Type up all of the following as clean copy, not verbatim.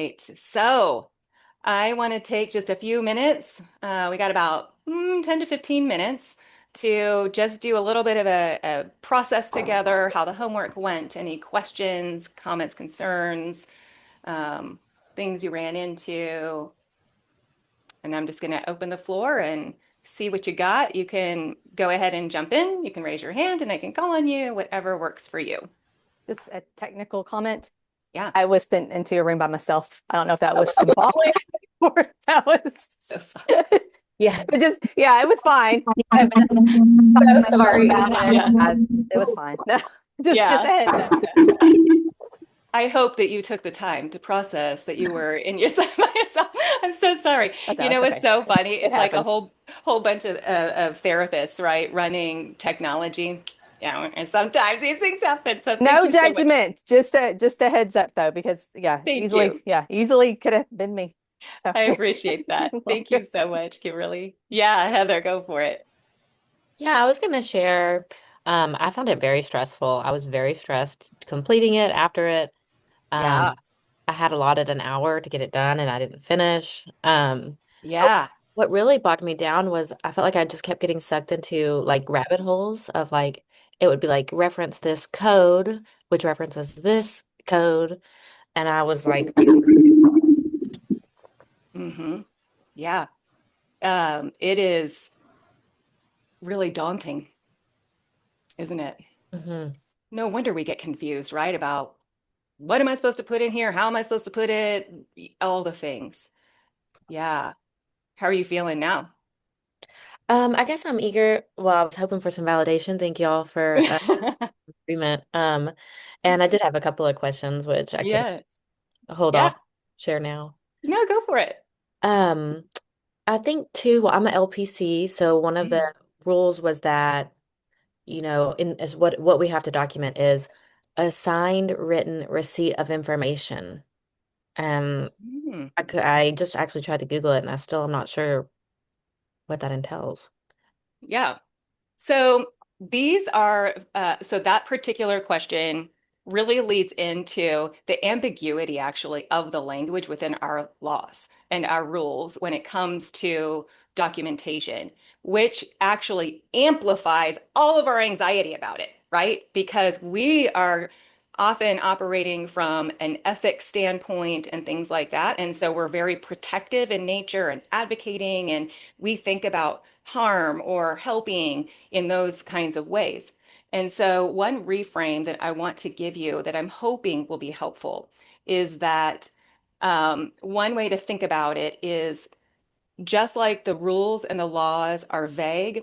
right. So I want to take just a few minutes. We got about 10 to 15 minutes to just do a little bit of a process together, how the homework went, any questions, comments, concerns, um, things you ran into. And I'm just going to open the floor and see what you got. You can go ahead and jump in. You can raise your hand and I can call on you, whatever works for you. Just a technical comment. Yeah. I was sent into a room by myself. I don't know if that was symbolic or if that was. So sorry. Yeah, but yeah, it was fine. So sorry. About it. Yeah. It was fine. Just Yeah. a heads up. I hope that you took the time to process that you were in yourself by yourself. I'm so sorry. That's, You it's know, it's okay. so funny. It It's like a happens. whole bunch of therapists, right, running technology. And sometimes these things happen. So thank No you so much. judgment. Just a heads up though, because Thank you. easily could have been me. So I appreciate that. Thank you so much, Kimberly. Yeah, Heather, go for it. Yeah, I was going to share. I found it very stressful. I was very stressed completing it after it. Yeah. I had allotted an hour to get it done and I didn't finish. Yeah. What really bogged me down was I felt like I just kept getting sucked into like rabbit holes of like, it would be like reference this code, which references this code. And I was like, hmm Yeah. It is really daunting, isn't it? mhm. No wonder we get confused, right? About what am I supposed to put in here? How am I supposed to put it? All the things. Yeah. How are you feeling now? I guess I'm eager. Well, I was hoping for some validation. Thank y'all for agreement. And I did have a couple of questions, which I can Yeah. hold Yeah. off, share now. No, go for it. Um, I think too, well, I'm an LPC, so one of the Mm. rules was that, in is what we have to document is a signed written receipt of information. And Mm. I just actually tried to Google it and I still am not sure what that entails. Yeah. So these are, so that particular question really leads into the ambiguity actually of the language within our laws and our rules when it comes to documentation, which actually amplifies all of our anxiety about it, right? Because we are often operating from an ethics standpoint and things like that. And so we're very protective in nature and advocating, and we think about harm or helping in those kinds of ways. And so, one reframe that I want to give you that I'm hoping will be helpful is that one way to think about it is just like the rules and the laws are vague,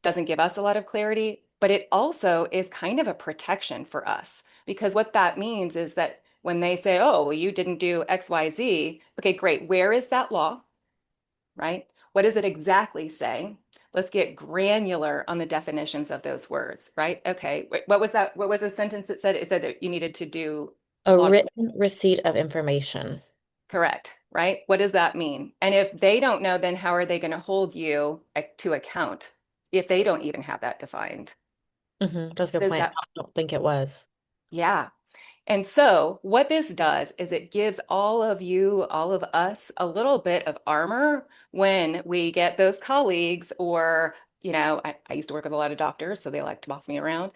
doesn't give us a lot of clarity, but it also is kind of a protection for us. Because what that means is that when they say, oh, well, you didn't do XYZ, okay, great. Where is that law? Right? What does it exactly say? Let's get granular on the definitions of those words, right? Okay, what was that? What was the sentence that said? It said that you needed to do A law. written receipt of information. Correct, right? What does that mean? And if they don't know, then how are they going to hold you to account if they don't even have that defined? That's a good Does point. that, I don't think it was. yeah. And so, what this does is it gives all of you, all of us, a little bit of armor when we get those colleagues, or, I used to work with a lot of doctors, so they like to boss me around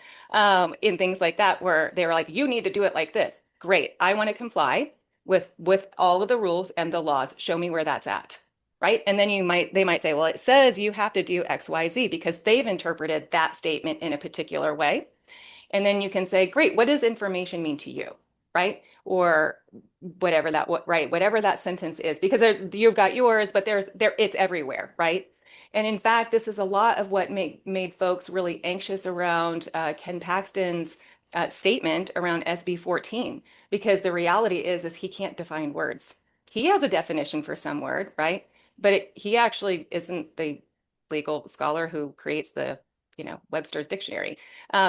in things like that, where they were like, you need to do it like this. Great. I want to comply with all of the rules and the laws. Show me where that's at. Right. And then they might say, well, it says you have to do XYZ because they've interpreted that statement in a particular way. And then you can say, great, what does information mean to you? Right? Or whatever that right, whatever that sentence is, because you've got yours, but it's everywhere, right? And in fact, this is a lot of what made folks really anxious around Ken Paxton's statement around SB 14, because the reality is he can't define words. He has a definition for some word, right? But he actually isn't the legal scholar who creates the Webster's dictionary.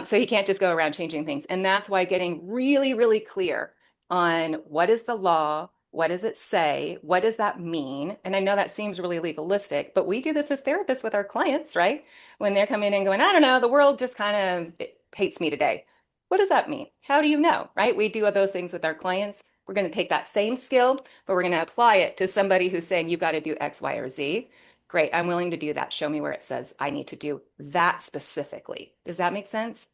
So he can't just go around changing things. And that's why getting really, really clear on what is the law, what does it say, what does that mean? And I know that seems really legalistic, but we do this as therapists with our clients, right? When they're coming in and going, I don't know, the world just kind of hates me today. What does that mean? How do you know, right? We do those things with our clients. We're going to take that same skill, but we're going to apply it to somebody who's saying you've got to do X, Y, or Z. Great, I'm willing to do that. Show me where it says I need to do that specifically. Does that make sense?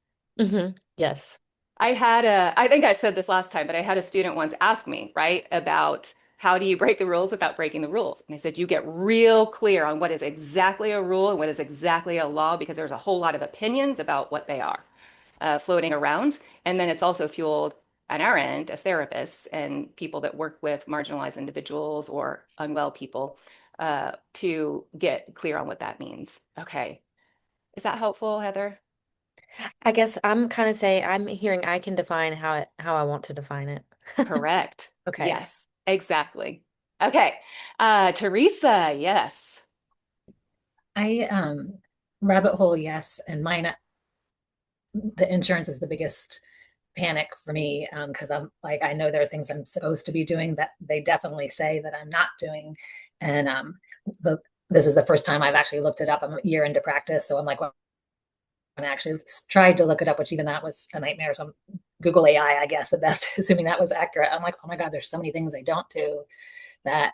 Yes. I think I said this last time, but I had a student once ask me, right, about how do you break the rules without breaking the rules? And I said, you get real clear on what is exactly a rule and what is exactly a law, because there's a whole lot of opinions about what they are floating around. And then it's also fueled on our end as therapists and people that work with marginalized individuals or unwell people to get clear on what that means. Okay. Is that helpful, Heather? I guess I'm kind of saying I'm hearing I can define how I want to define it. Correct. Okay. Yes, exactly. Okay. Teresa, yes. I rabbit hole, yes, and mine the insurance is the biggest panic for me because I'm like I know there are things I'm supposed to be doing that they definitely say that I'm not doing, and the this is the first time I've actually looked it up. I'm a year into practice, so I'm like when I actually tried to look it up, which even that was a nightmare. So I'm Google AI, I guess, the best, assuming that was accurate. I'm like, oh my God, there's so many things I don't do that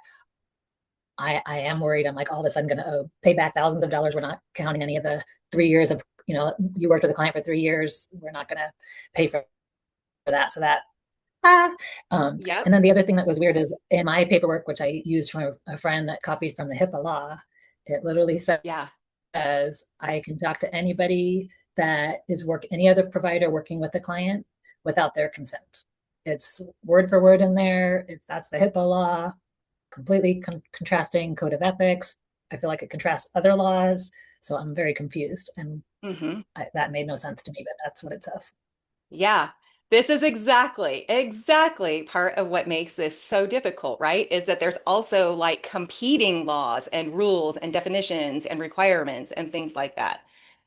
I am worried. I'm like, all of a sudden going to pay back thousands of dollars. We're not counting any of the 3 years of, you worked with a client for 3 years. We're not going to pay for that. So that, ah. Yep. And then the other thing that was weird is in my paperwork, which I used from a friend that copied from the HIPAA law, it literally says Yeah. I can talk to anybody that is any other provider working with the client without their consent. It's word for word in there. That's the HIPAA law, completely contrasting code of ethics. I feel like it contrasts other laws, so I'm very confused, and hmm that made no sense to me, but that's what it says. Yeah. This is exactly part of what makes this so difficult, right? Is that there's also like competing laws and rules and definitions and requirements and things like that.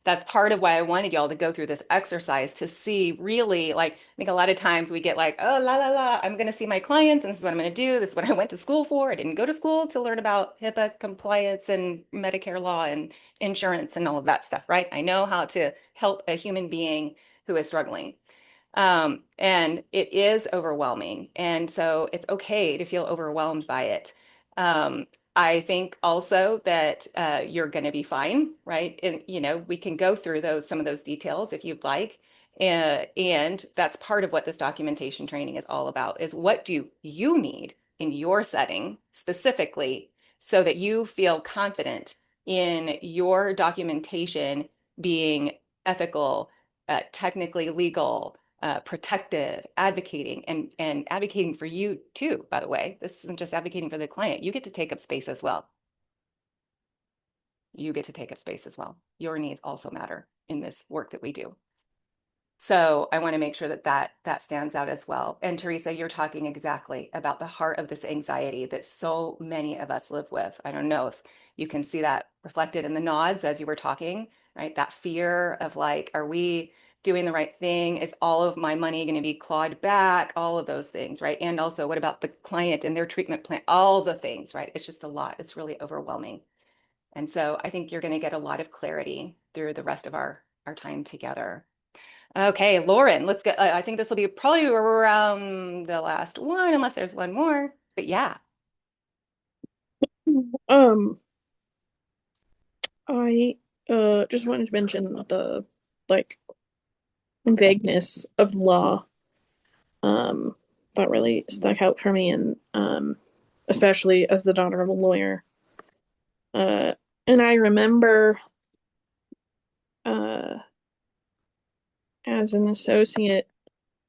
That's part of why I wanted y'all to go through this exercise to see really, like, I think a lot of times we get like, oh, la, la, la, I'm going to see my clients and this is what I'm going to do. This is what I went to school for. I didn't go to school to learn about HIPAA compliance and Medicare law and insurance and all of that stuff, right? I know how to help a human being who is struggling. And it is overwhelming. And so it's okay to feel overwhelmed by it. Um, I think also that you're going to be fine, right? And we can go through some of those details if you'd like. And that's part of what this documentation training is all about, is what do you need in your setting specifically so that you feel confident in your documentation being ethical, technically legal, protective, advocating, and advocating for you too, by the way. This isn't just advocating for the client. You get to take up space as well. You get to take up space as well. Your needs also matter in this work that we do. So I want to make sure that stands out as well. And Teresa, you're talking exactly about the heart of this anxiety that so many of us live with. I don't know if you can see that reflected in the nods as you were talking, right? That fear of like, are we doing the right thing? Is all of my money going to be clawed back? All of those things, right? And also, what about the client and their treatment plan? All the things, right? It's just a lot. It's really overwhelming. And so I think you're going to get a lot of clarity through the rest of our time together. Okay, Lauren, let's get, I think this will be probably around the last one, unless there's one more. But yeah. Um, I just wanted to mention the like vagueness of law. Um, that really stuck out for me, and especially as the daughter of a lawyer. And I remember uh as an associate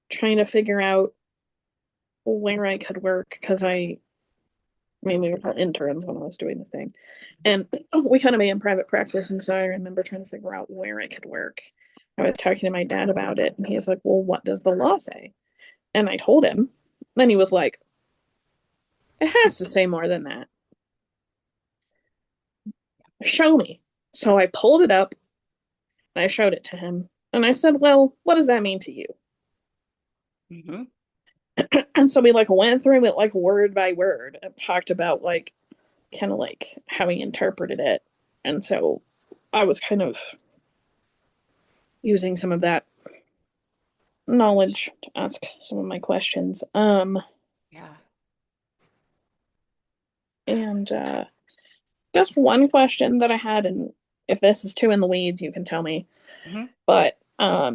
trying to figure out where I could work because we were called interns when I was doing the thing. And we kind of made in private practice. And so I remember trying to figure out where I could work. I was talking to my dad about it, and he's like, well, what does the law say? And I told him. Then he was like, it has to say more than that. Show me. So I pulled it up and I showed it to him. And I said, well, what does that mean to you? hmm And so we like went through it like word by word and talked about like kind of like how he interpreted it. And so I was kind of using some of that knowledge to ask some of my questions. Yeah. And just one question that I had, and if this is too in the weeds, you can tell me. Mhm. But I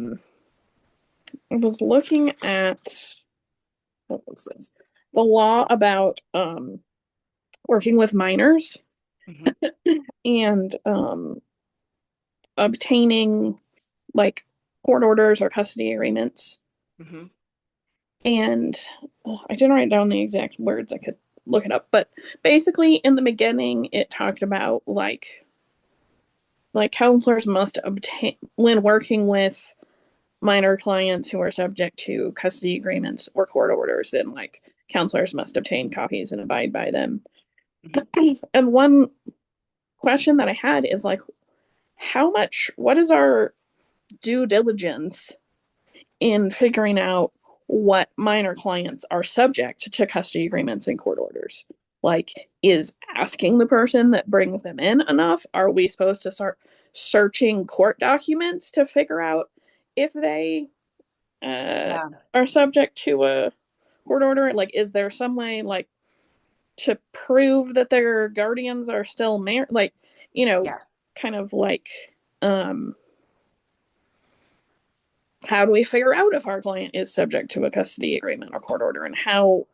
was looking at what was this? The law about working with minors Mhm. and obtaining like court orders or custody agreements. Mhm. And I didn't write down the exact words. I could look it up, but basically in the beginning it talked about like counselors must obtain when working with minor clients who are subject to custody agreements or court orders, then like counselors must obtain copies and abide by them. Mhm. And one question that I had is like, what is our due diligence in figuring out what minor clients are subject to custody agreements and court orders? Like, is asking the person that brings them in enough? Are we supposed to start searching court documents to figure out if they Yeah. are subject to a court order? Like, is there some way, like, to prove that their guardians are still married? Like, you know, Yeah. kind of like, um, how do we figure out if our client is subject to a custody agreement or court order, and how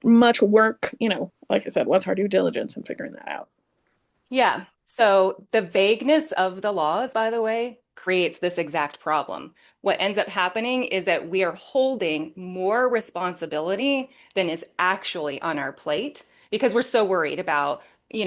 much work, like I said, what's our due diligence in figuring that out? Yeah. So the vagueness of the laws, by the way, creates this exact problem. What ends up happening is that we are holding more responsibility than is actually on our plate because we're so worried about,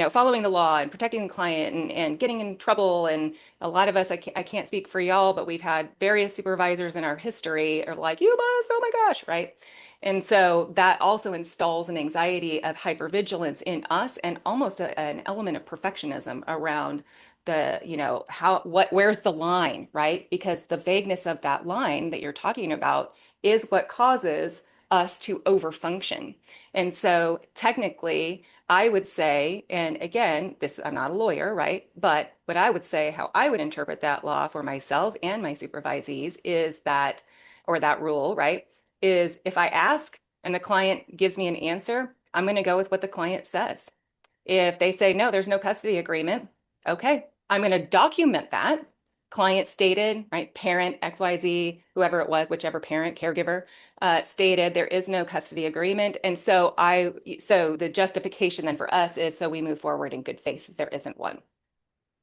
following the law and protecting the client and getting in trouble. And a lot of us, I can't speak for y'all, but we've had various supervisors in our history are like, you must, oh my gosh, right? And so that also installs an anxiety of hypervigilance in us and almost an element of perfectionism around where's the line, right? Because the vagueness of that line that you're talking about is what causes us to overfunction. And so technically, I would say, and again, I'm not a lawyer, right? But what I would say, how I would interpret that law for myself and my supervisees is that, or that rule, right? Is if I ask and the client gives me an answer, I'm going to go with what the client says. If they say, no, there's no custody agreement, okay, I'm going to document that. Client stated, right, parent XYZ, whoever it was, whichever parent, caregiver, stated there is no custody agreement. And so the justification then for us is so we move forward in good faith if there isn't one,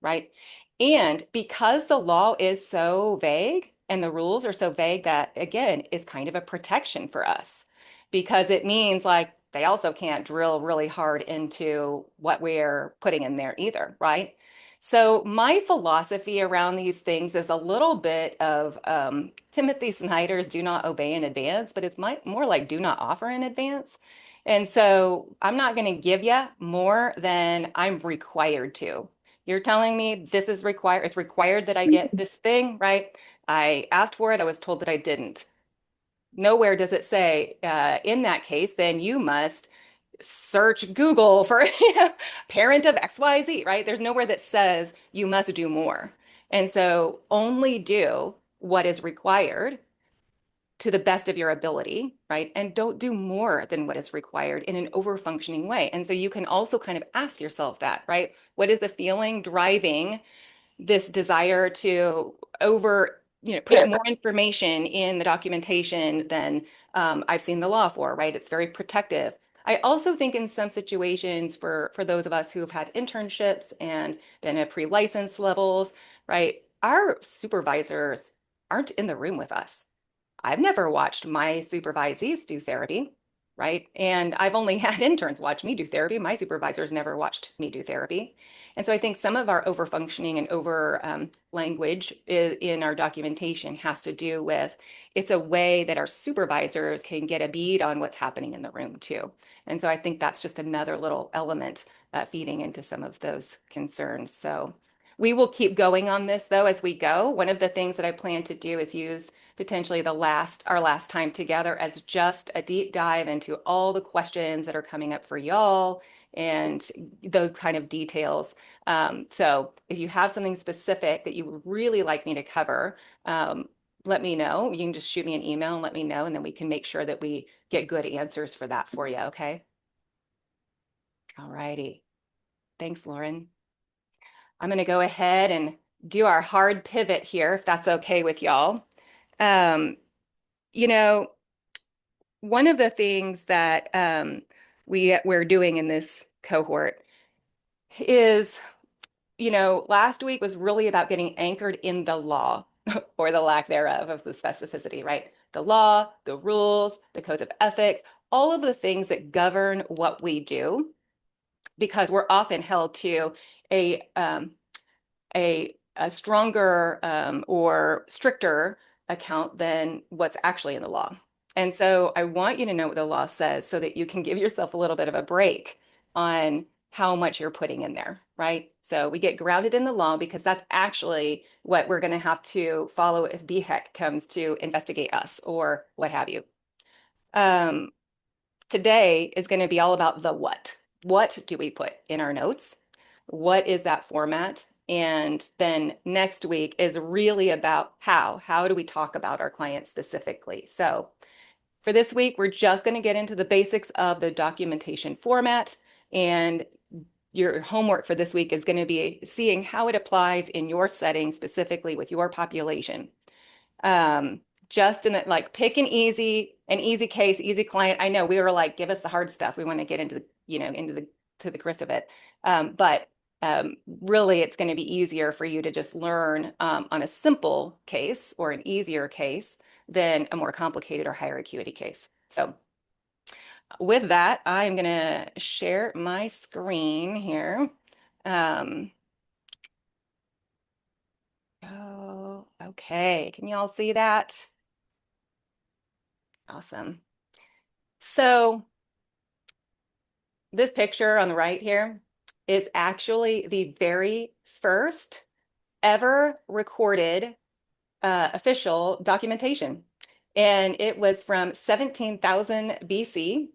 right? And because the law is so vague and the rules are so vague, that again is kind of a protection for us because it means like they also can't drill really hard into what we're putting in there either, right? So my philosophy around these things is a little bit of Timothy Snyder's "Do not obey in advance," but it's more like "Do not offer in advance." And so I'm not going to give you more than I'm required to. You're telling me this is required, it's required that I get this thing, right? I asked for it, I was told that I didn't. Nowhere does it say, in that case, then you must search Google for parent of XYZ, right? There's nowhere that says you must do more. And so only do what is required to the best of your ability, right? And don't do more than what is required in an over-functioning way. And so you can also kind of ask yourself that, right? What is the feeling driving this desire to put more information in the documentation than I've seen the law for, right? It's very protective. I also think in some situations for those of us who have had internships and been at pre-license levels, right? Our supervisors aren't in the room with us. I've never watched my supervisees do therapy, right? And I've only had interns watch me do therapy. My supervisors never watched me do therapy. And so I think some of our overfunctioning and over language in our documentation has to do with it's a way that our supervisors can get a bead on what's happening in the room too. And so I think that's just another little element feeding into some of those concerns. So we will keep going on this though as we go. One of the things that I plan to do is use potentially our last time together as just a deep dive into all the questions that are coming up for y'all and those kind of details. So if you have something specific that you would really like me to cover, let me know. You can just shoot me an email and let me know, and then we can make sure that we get good answers for that for you, okay? All righty. Thanks, Lauren. I'm going to go ahead and do our hard pivot here, if that's okay with y'all. You know, one of the things that we're doing in this cohort is, last week was really about getting anchored in the law or the lack thereof of the specificity, right? The law, the rules, the codes of ethics, all of the things that govern what we do, because we're often held to a a stronger or stricter account than what's actually in the law. And so I want you to know what the law says so that you can give yourself a little bit of a break on how much you're putting in there, right? So we get grounded in the law because that's actually what we're going to have to follow if BHEC comes to investigate us or what have you. Today is going to be all about the what. What do we put in our notes? What is that format? And then next week is really about how. How do we talk about our clients specifically? So for this week, we're just going to get into the basics of the documentation format. And your homework for this week is going to be seeing how it applies in your setting, specifically with your population. Just in that, like, pick an easy case, easy client. I know we were like, give us the hard stuff. We want to get into the grist of it. But really, it's going to be easier for you to just learn on a simple case or an easier case than a more complicated or higher acuity case. So with that, I'm going to share my screen here. Oh, okay. Can you all see that? Awesome. So this picture on the right here is actually the very first ever recorded official documentation. And it was from 17,000 BC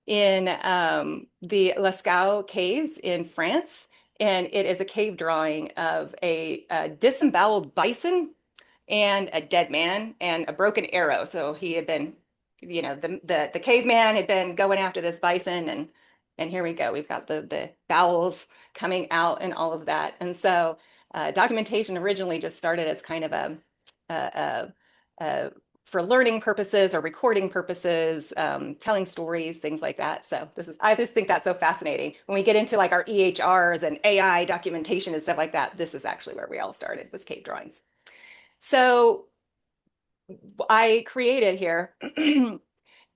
in the Lascaux caves in France. And it is a cave drawing of a disemboweled bison and a dead man and a broken arrow. So he had been, the caveman had been going after this bison, and here we go. We've got the bowels coming out and all of that. And so documentation originally just started as kind of a for learning purposes or recording purposes, telling stories, things like that. So I just think that's so fascinating. When we get into like our EHRs and AI documentation and stuff like that, this is actually where we all started, was cave drawings. So I created here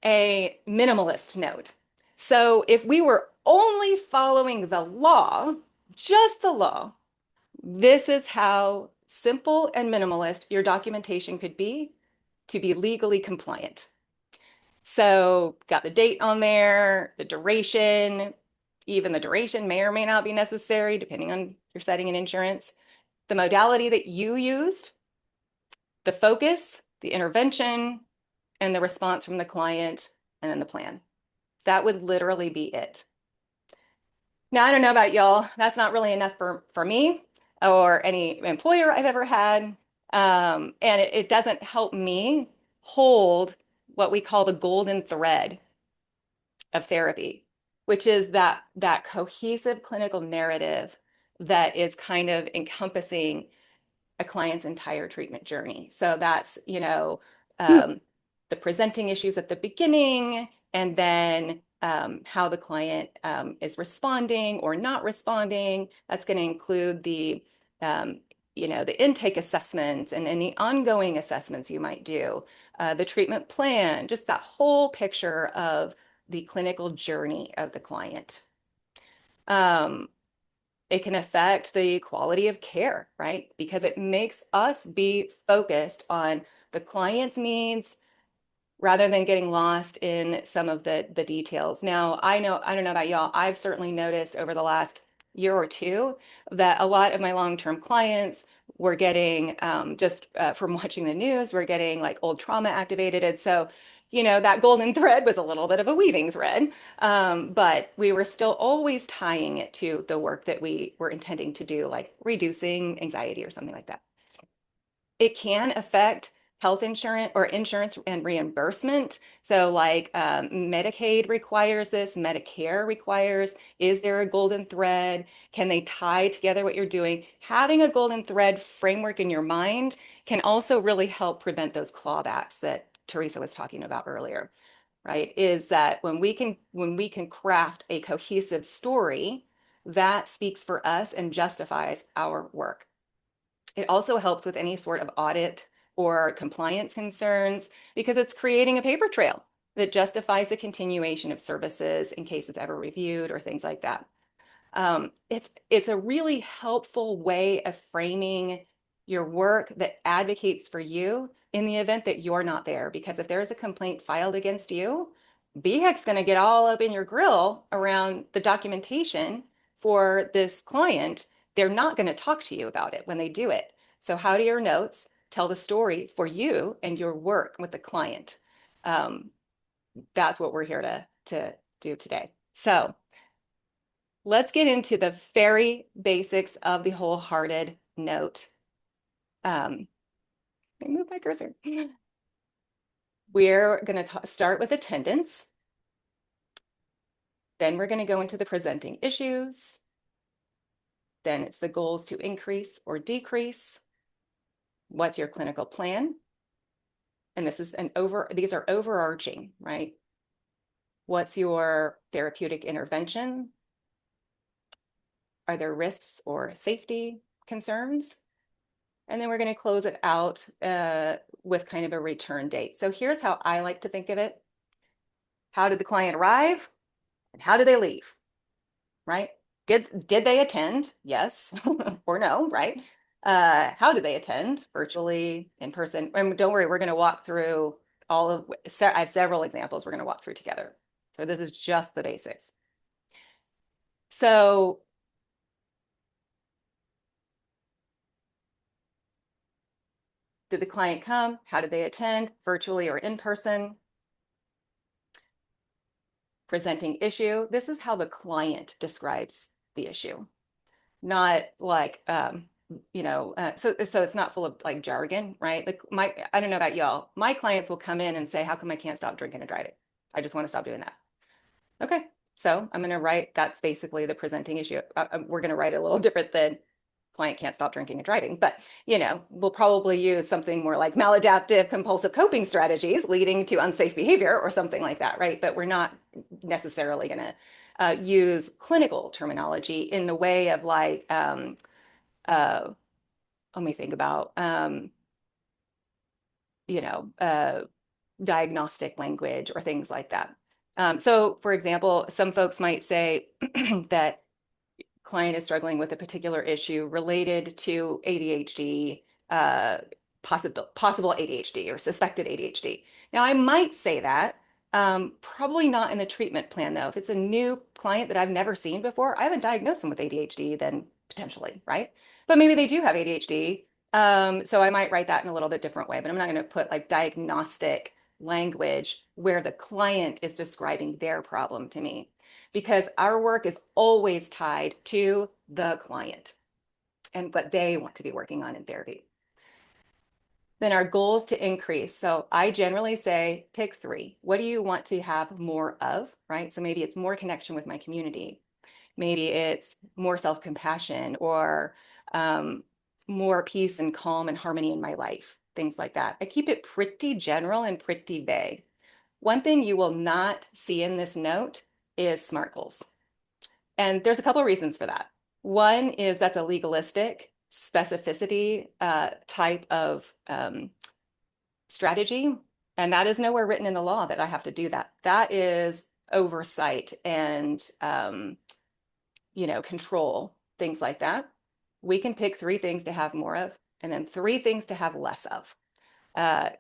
a minimalist note. So if we were only following the law, just the law, this is how simple and minimalist your documentation could be to be legally compliant. So got the date on there, the duration, even the duration may or may not be necessary depending on your setting and insurance, the modality that you used, the focus, the intervention, and the response from the client, and then the plan. That would literally be it. Now, I don't know about y'all. That's not really enough for me or any employer I've ever had. And it doesn't help me hold what we call the golden thread of therapy, which is that cohesive clinical narrative that is kind of encompassing a client's entire treatment journey. So that's, the presenting issues at the beginning, and then how the client is responding or not responding. That's going to include the intake assessments and any ongoing assessments you might do, the treatment plan, just that whole picture of the clinical journey of the client. It can affect the quality of care, right? Because it makes us be focused on the client's needs rather than getting lost in some of the details. Now, I don't know about y'all, I've certainly noticed over the last year or two that a lot of my long-term clients were getting, just from watching the news, we're getting like old trauma activated. And so, that golden thread was a little bit of a weaving thread, but we were still always tying it to the work that we were intending to do, like reducing anxiety or something like that. It can affect health insurance or insurance and reimbursement. So like Medicaid requires this, Medicare requires, is there a golden thread? Can they tie together what you're doing? Having a golden thread framework in your mind can also really help prevent those clawbacks that Teresa was talking about earlier, right? Is that when we can craft a cohesive story that speaks for us and justifies our work. It also helps with any sort of audit or compliance concerns because it's creating a paper trail that justifies the continuation of services in case it's ever reviewed or things like that. It's a really helpful way of framing your work that advocates for you in the event that you're not there. Because if there's a complaint filed against you, BHEC's going to get all up in your grill around the documentation for this client. They're not going to talk to you about it when they do it. So how do your notes tell the story for you and your work with the client? That's what we're here to do today. So let's get into the very basics of the wholehearted note. Let me move my cursor. We're going to start with attendance. Then we're going to go into the presenting issues. Then it's the goals to increase or decrease. What's your clinical plan? And this is these are overarching, right? What's your therapeutic intervention? Are there risks or safety concerns? And then we're going to close it out with kind of a return date. So here's how I like to think of it. How did the client arrive? And how did they leave? Right? Did they attend? Yes or no, right? How did they attend? Virtually, in person? And don't worry, we're going to walk through I have several examples we're going to walk through together. So this is just the basics. So did the client come? How did they attend? Virtually or in person? Presenting issue. This is how the client describes the issue. Not like, so it's not full of like jargon, right? I don't know about y'all. My clients will come in and say, how come I can't stop drinking and driving? I just want to stop doing that. Okay, so I'm going to write, that's basically the presenting issue. We're going to write it a little different than client can't stop drinking and driving, but we'll probably use something more like maladaptive compulsive coping strategies leading to unsafe behavior or something like that, right? But we're not necessarily going to use clinical terminology in the way of like, let me think about, diagnostic language or things like that. So for example, some folks might say that client is struggling with a particular issue related to ADHD, possible ADHD or suspected ADHD. Now, I might say that, probably not in the treatment plan though. If it's a new client that I've never seen before, I haven't diagnosed them with ADHD, then potentially, right? But maybe they do have ADHD. So I might write that in a little bit different way, but I'm not going to put like diagnostic language where the client is describing their problem to me, because our work is always tied to the client and what they want to be working on in therapy. Then our goals to increase. So I generally say pick 3. What do you want to have more of, right? So maybe it's more connection with my community. Maybe it's more self-compassion or more peace and calm and harmony in my life, things like that. I keep it pretty general and pretty vague. One thing you will not see in this note is SMART goals. And there's a couple of reasons for that. One is that's a legalistic specificity type of strategy. And that is nowhere written in the law that I have to do that. That is oversight and, control, things like that. We can pick 3 things to have more of, and then 3 things to have less of.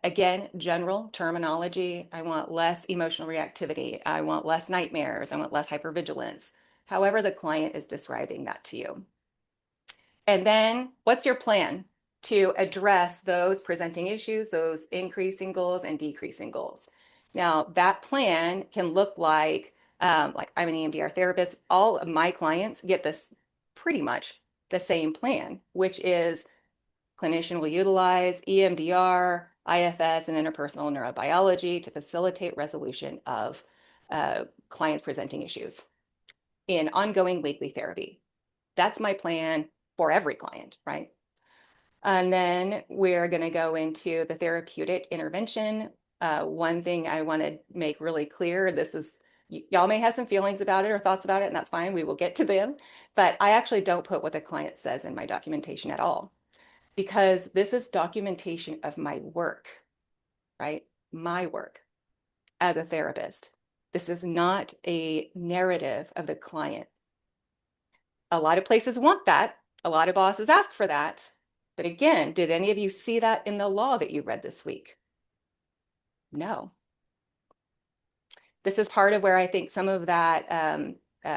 Again, general terminology. I want less emotional reactivity. I want less nightmares. I want less hypervigilance. However the client is describing that to you. And then what's your plan to address those presenting issues, those increasing goals and decreasing goals? Now, that plan can look like I'm an EMDR therapist. All of my clients get this pretty much the same plan, which is clinician will utilize EMDR IFS and interpersonal neurobiology to facilitate resolution of clients presenting issues in ongoing weekly therapy. That's my plan for every client, right? And then we're going to go into the therapeutic intervention. One thing I want to make really clear, this is, y'all may have some feelings about it or thoughts about it, and that's fine. We will get to them. But I actually don't put what the client says in my documentation at all, because this is documentation of my work, right? My work as a therapist. This is not a narrative of the client. A lot of places want that. A lot of bosses ask for that. But again, did any of you see that in the law that you read this week? No. This is part of where I think some of that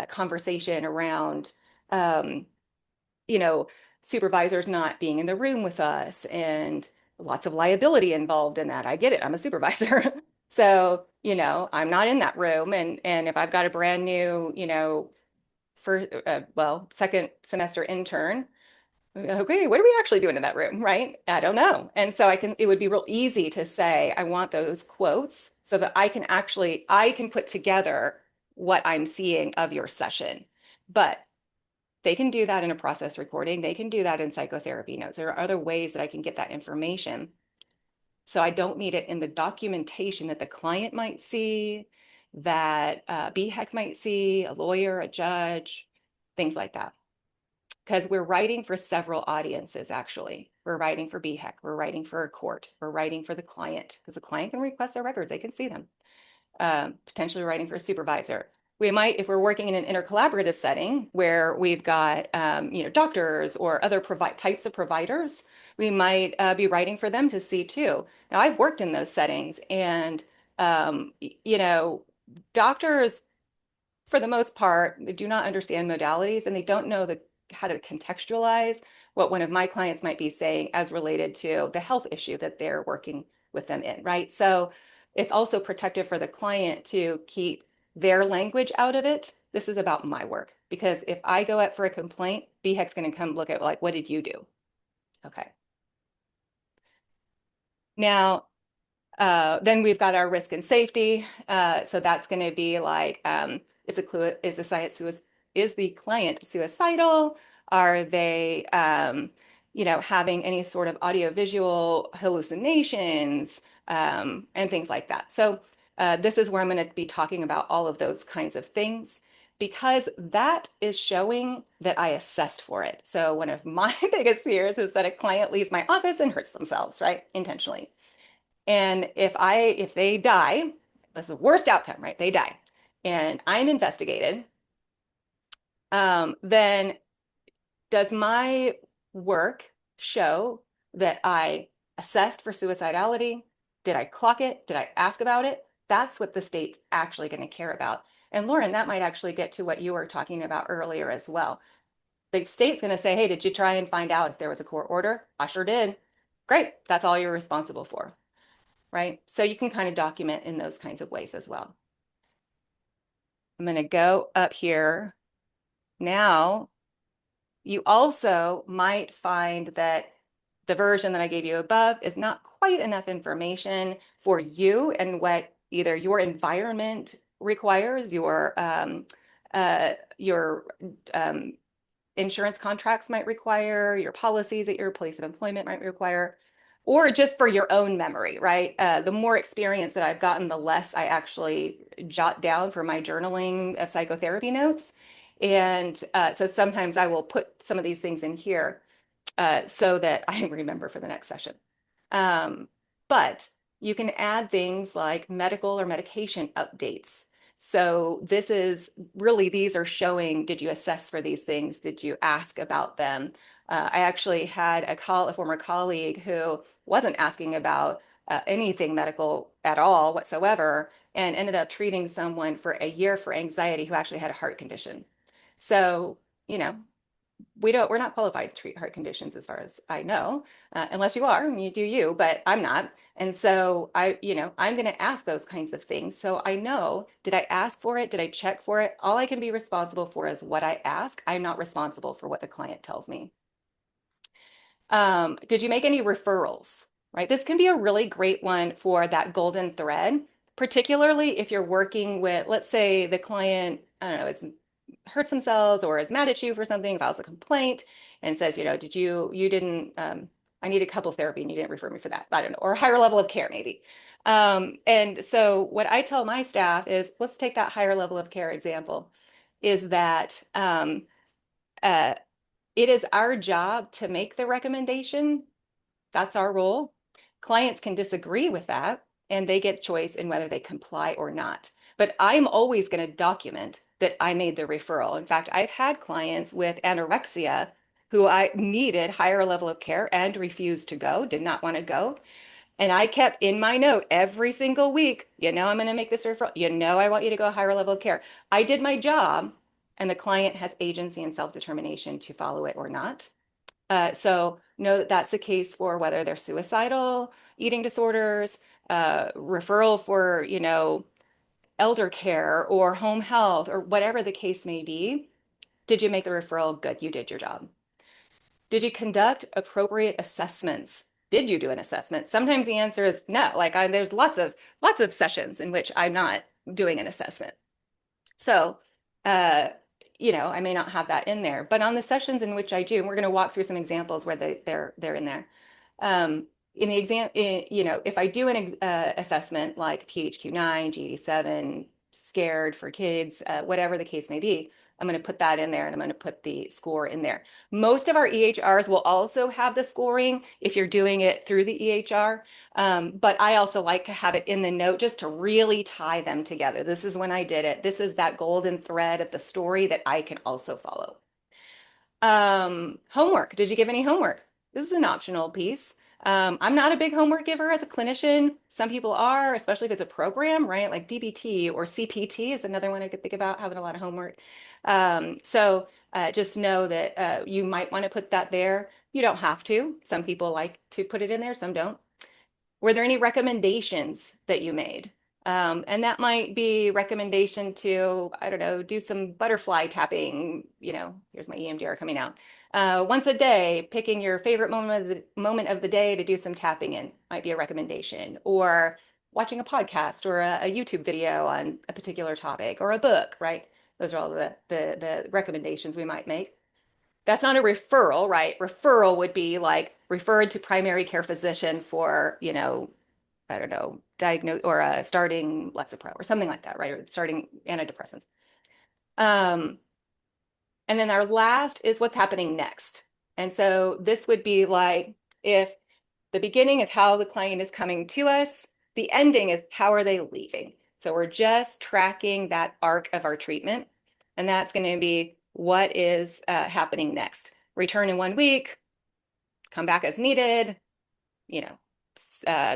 conversation around, you know, supervisors not being in the room with us and lots of liability involved in that. I get it. I'm a supervisor. So, you know, I'm not in that room. And if I've got a brand new, you know, second semester intern, okay, what are we actually doing in that room, right? I don't know. And so it would be real easy to say, I want those quotes so that I can put together what I'm seeing of your session. But they can do that in a process recording. They can do that in psychotherapy notes. There are other ways that I can get that information. So I don't need it in the documentation that the client might see, that BHEC might see, a lawyer, a judge, things like that. Because we're writing for several audiences, actually. We're writing for BHEC, we're writing for a court, we're writing for the client, because the client can request their records, they can see them. Potentially writing for a supervisor. We might, if we're working in an intercollaborative setting where we've got you know, doctors or other types of providers, we might be writing for them to see too. Now, I've worked in those settings, and you know, doctors, for the most part, they do not understand modalities, and they don't know how to contextualize what one of my clients might be saying as related to the health issue that they're working with them in, right? So it's also protective for the client to keep their language out of it. This is about my work, because if I go up for a complaint, BHEC's going to come look at, like, what did you do? Okay. Now, then we've got our risk and safety. So that's going to be like, is the client suicidal? Are they, you know, having any sort of audiovisual hallucinations, and things like that. So this is where I'm going to be talking about all of those kinds of things, because that is showing that I assessed for it. So one of my biggest fears is that a client leaves my office and hurts themselves, right? Intentionally. And if they die, that's the worst outcome, right? They die, and I'm investigated, then does my work show that I assessed for suicidality? Did I clock it? Did I ask about it? That's what the state's actually going to care about. And Lauren, that might actually get to what you were talking about earlier as well. The state's going to say, hey, did you try and find out if there was a court order? I sure did. Great. That's all you're responsible for. Right? So you can kind of document in those kinds of ways as well. I'm going to go up here. Now, you also might find that the version that I gave you above is not quite enough information for you and what either your environment requires, your insurance contracts might require, your policies at your place of employment might require, or just for your own memory, right? The more experience that I've gotten, the less I actually jot down for my journaling of psychotherapy notes. And so sometimes I will put some of these things in here so that I remember for the next session. But you can add things like medical or medication updates. So this is really, these are showing, did you assess for these things? Did you ask about them? I actually had a former colleague who wasn't asking about anything medical at all whatsoever, and ended up treating someone for a year for anxiety who actually had a heart condition. So, you know, we're not qualified to treat heart conditions as far as I know, unless you are and you do you, but I'm not. And so I'm going to ask those kinds of things. So I know, did I ask for it? Did I check for it? All I can be responsible for is what I ask. I'm not responsible for what the client tells me. Did you make any referrals? right? This can be a really great one for that golden thread, particularly if you're working with, let's say the client, I don't know, is hurts themselves or is mad at you for something, files a complaint and says, you didn't, I need a couples therapy and you didn't refer me for that. I don't know, or a higher level of care maybe. And so what I tell my staff is, let's take that higher level of care example, is that uh, it is our job to make the recommendation. That's our role. Clients can disagree with that and they get choice in whether they comply or not. But I'm always going to document that I made the referral. In fact, I've had clients with anorexia who I needed higher level of care and refused to go, did not want to go. And I kept in my note every single week, I'm going to make this referral. I want you to go a higher level of care. I did my job, and the client has agency and self-determination to follow it or not. So know that that's the case for whether they're suicidal, eating disorders, referral for, elder care or home health or whatever the case may be. Did you make the referral? Good, you did your job. Did you conduct appropriate assessments? Did you do an assessment? Sometimes the answer is no. There's lots of sessions in which I'm not doing an assessment. So, I may not have that in there, but on the sessions in which I do, and we're going to walk through some examples where they're in there. In the exam, if I do an assessment like PHQ-9, GD-7, scared for kids, whatever the case may be, I'm going to put that in there and I'm going to put the score in there. Most of our EHRs will also have the scoring if you're doing it through the EHR. But I also like to have it in the note just to really tie them together. This is when I did it. This is that golden thread of the story that I can also follow. Homework. Did you give any homework? This is an optional piece. I'm not a big homework giver as a clinician. Some people are, especially if it's a program, right? Like DBT or CPT is another one I could think about having a lot of homework. So just know that you might want to put that there. You don't have to. Some people like to put it in there, some don't. Were there any recommendations that you made? And that might be recommendation to, I don't know, do some butterfly tapping. Here's my EMDR coming out. Once a day, picking your favorite moment of the day to do some tapping in might be a recommendation. Or watching a podcast or a YouTube video on a particular topic or a book, right? Those are all the recommendations we might make. That's not a referral, right? Referral would be like referred to primary care physician for, I don't know, diagnose or starting Lexapro or something like that, right? Or starting antidepressants. And then our last is what's happening next. And so this would be like if the beginning is how the client is coming to us, the ending is how are they leaving. So we're just tracking that arc of our treatment. And that's going to be what is happening next. Return in 1 week, come back as needed,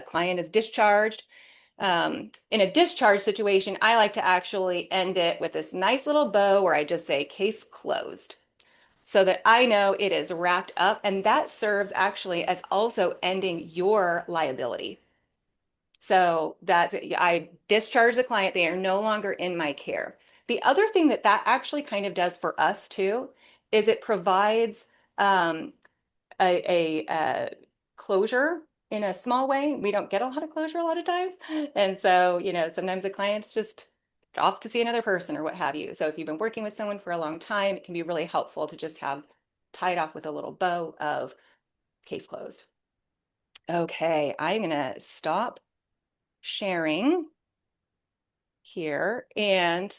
client is discharged. In a discharge situation, I like to actually end it with this nice little bow where I just say case closed so that I know it is wrapped up. And that serves actually as also ending your liability. So I discharge the client. They are no longer in my care. The other thing that actually kind of does for us too is it provides a closure in a small way. We don't get a lot of closure a lot of times. And so, sometimes the client's just off to see another person or what have you. So if you've been working with someone for a long time, it can be really helpful to just have tied off with a little bow of case closed. Okay, I'm going to stop sharing here and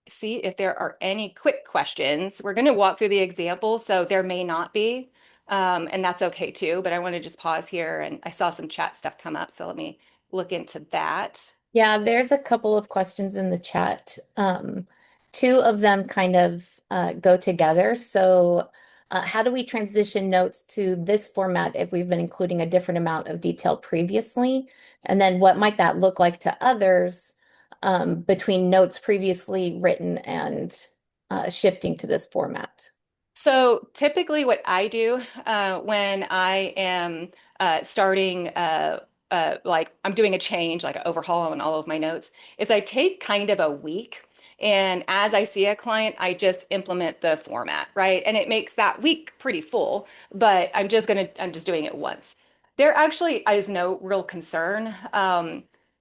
see if there are any quick questions. We're going to walk through the examples, so there may not be, and that's okay too, but I want to just pause here, and I saw some chat stuff come up, so let me look into that. Yeah, there's a couple of questions in the chat. Two of them kind of go together. So how do we transition notes to this format if we've been including a different amount of detail previously? And then what might that look like to others between notes previously written and shifting to this format? So typically what I do when I am starting like I'm doing a change, like an overhaul on all of my notes, is I take kind of a week And as I see a client, I just implement the format, right? And it makes that week pretty full, but I'm just doing it once. There actually is no real concern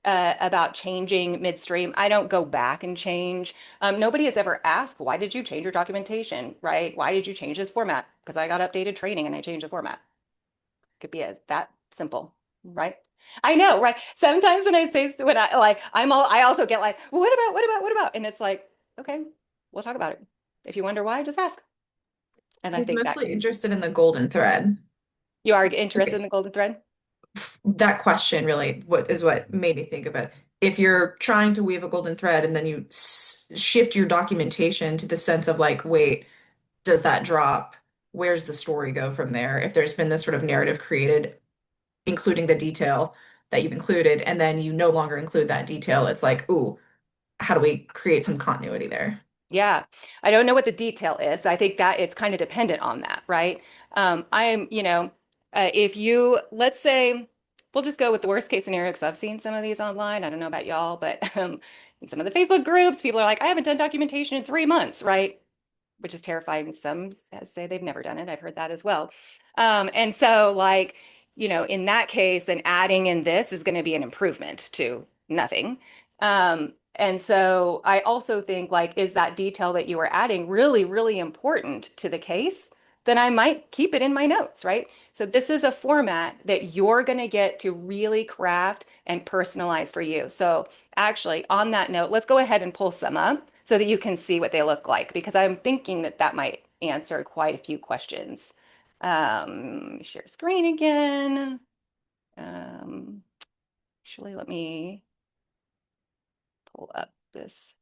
about changing midstream. I don't go back and change. Nobody has ever asked, why did you change your documentation, right? Why did you change this format? Because I got updated training and I changed the format. Could be that simple, right? I know, right? Sometimes when I say when I like I also get like, well, what about? And it's like, okay, we'll talk about it. If you wonder why, just ask. And I I'm think that mostly interested in the golden thread. you are interested in Okay. the golden thread. That question really what made me think of it. If you're trying to weave a golden thread and then you shift your documentation to the sense of like, wait, does that drop? Where's the story go from there? If there's been this sort of narrative created, including the detail that you've included, and then you no longer include that detail, it's like, ooh, how do we create some continuity there? Yeah, I don't know what the detail is. I think that it's kind of dependent on that, right? If you, let's say, we'll just go with the worst case scenario because I've seen some of these online. I don't know about y'all, but in some of the Facebook groups, people are like, I haven't done documentation in 3 months, right? Which is terrifying. Some say they've never done it. I've heard that as well. And so, like, in that case, then adding in this is going to be an improvement to nothing. And so I also think, like, is that detail that you are adding really, really important to the case? Then I might keep it in my notes, right? So this is a format that you're going to get to really craft and personalize for you. So actually, on that note, let's go ahead and pull some up so that you can see what they look like, because I'm thinking that that might answer quite a few questions. Share screen again. Actually, let me pull up this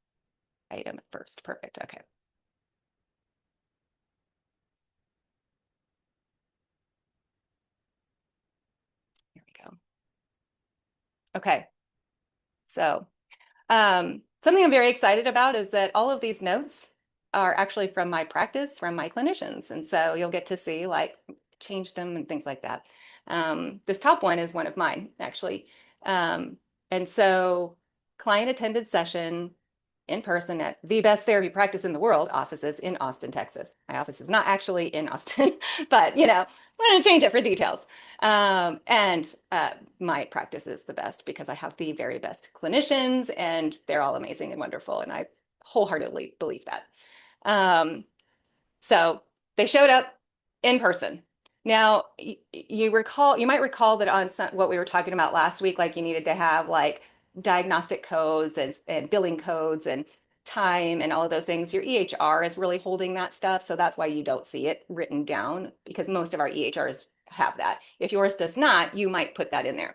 item first. Perfect. Okay. Here we go. Okay. So something I'm very excited about is that all of these notes are actually from my practice, from my clinicians. And so you'll get to see like change them and things like that. This top one is one of mine, actually. Um, and so client attended session in person at the best therapy practice in the world offices in Austin, Texas. My office is not actually in Austin, but I'm going to change it for details. And my practice is the best because I have the very best clinicians and they're all amazing and wonderful. And I wholeheartedly believe that. So they showed up in person. Now, you might recall that on what we were talking about last week, like you needed to have like diagnostic codes and billing codes and time and all of those things. Your EHR is really holding that stuff. So that's why you don't see it written down because most of our EHRs have that. If yours does not, you might put that in there.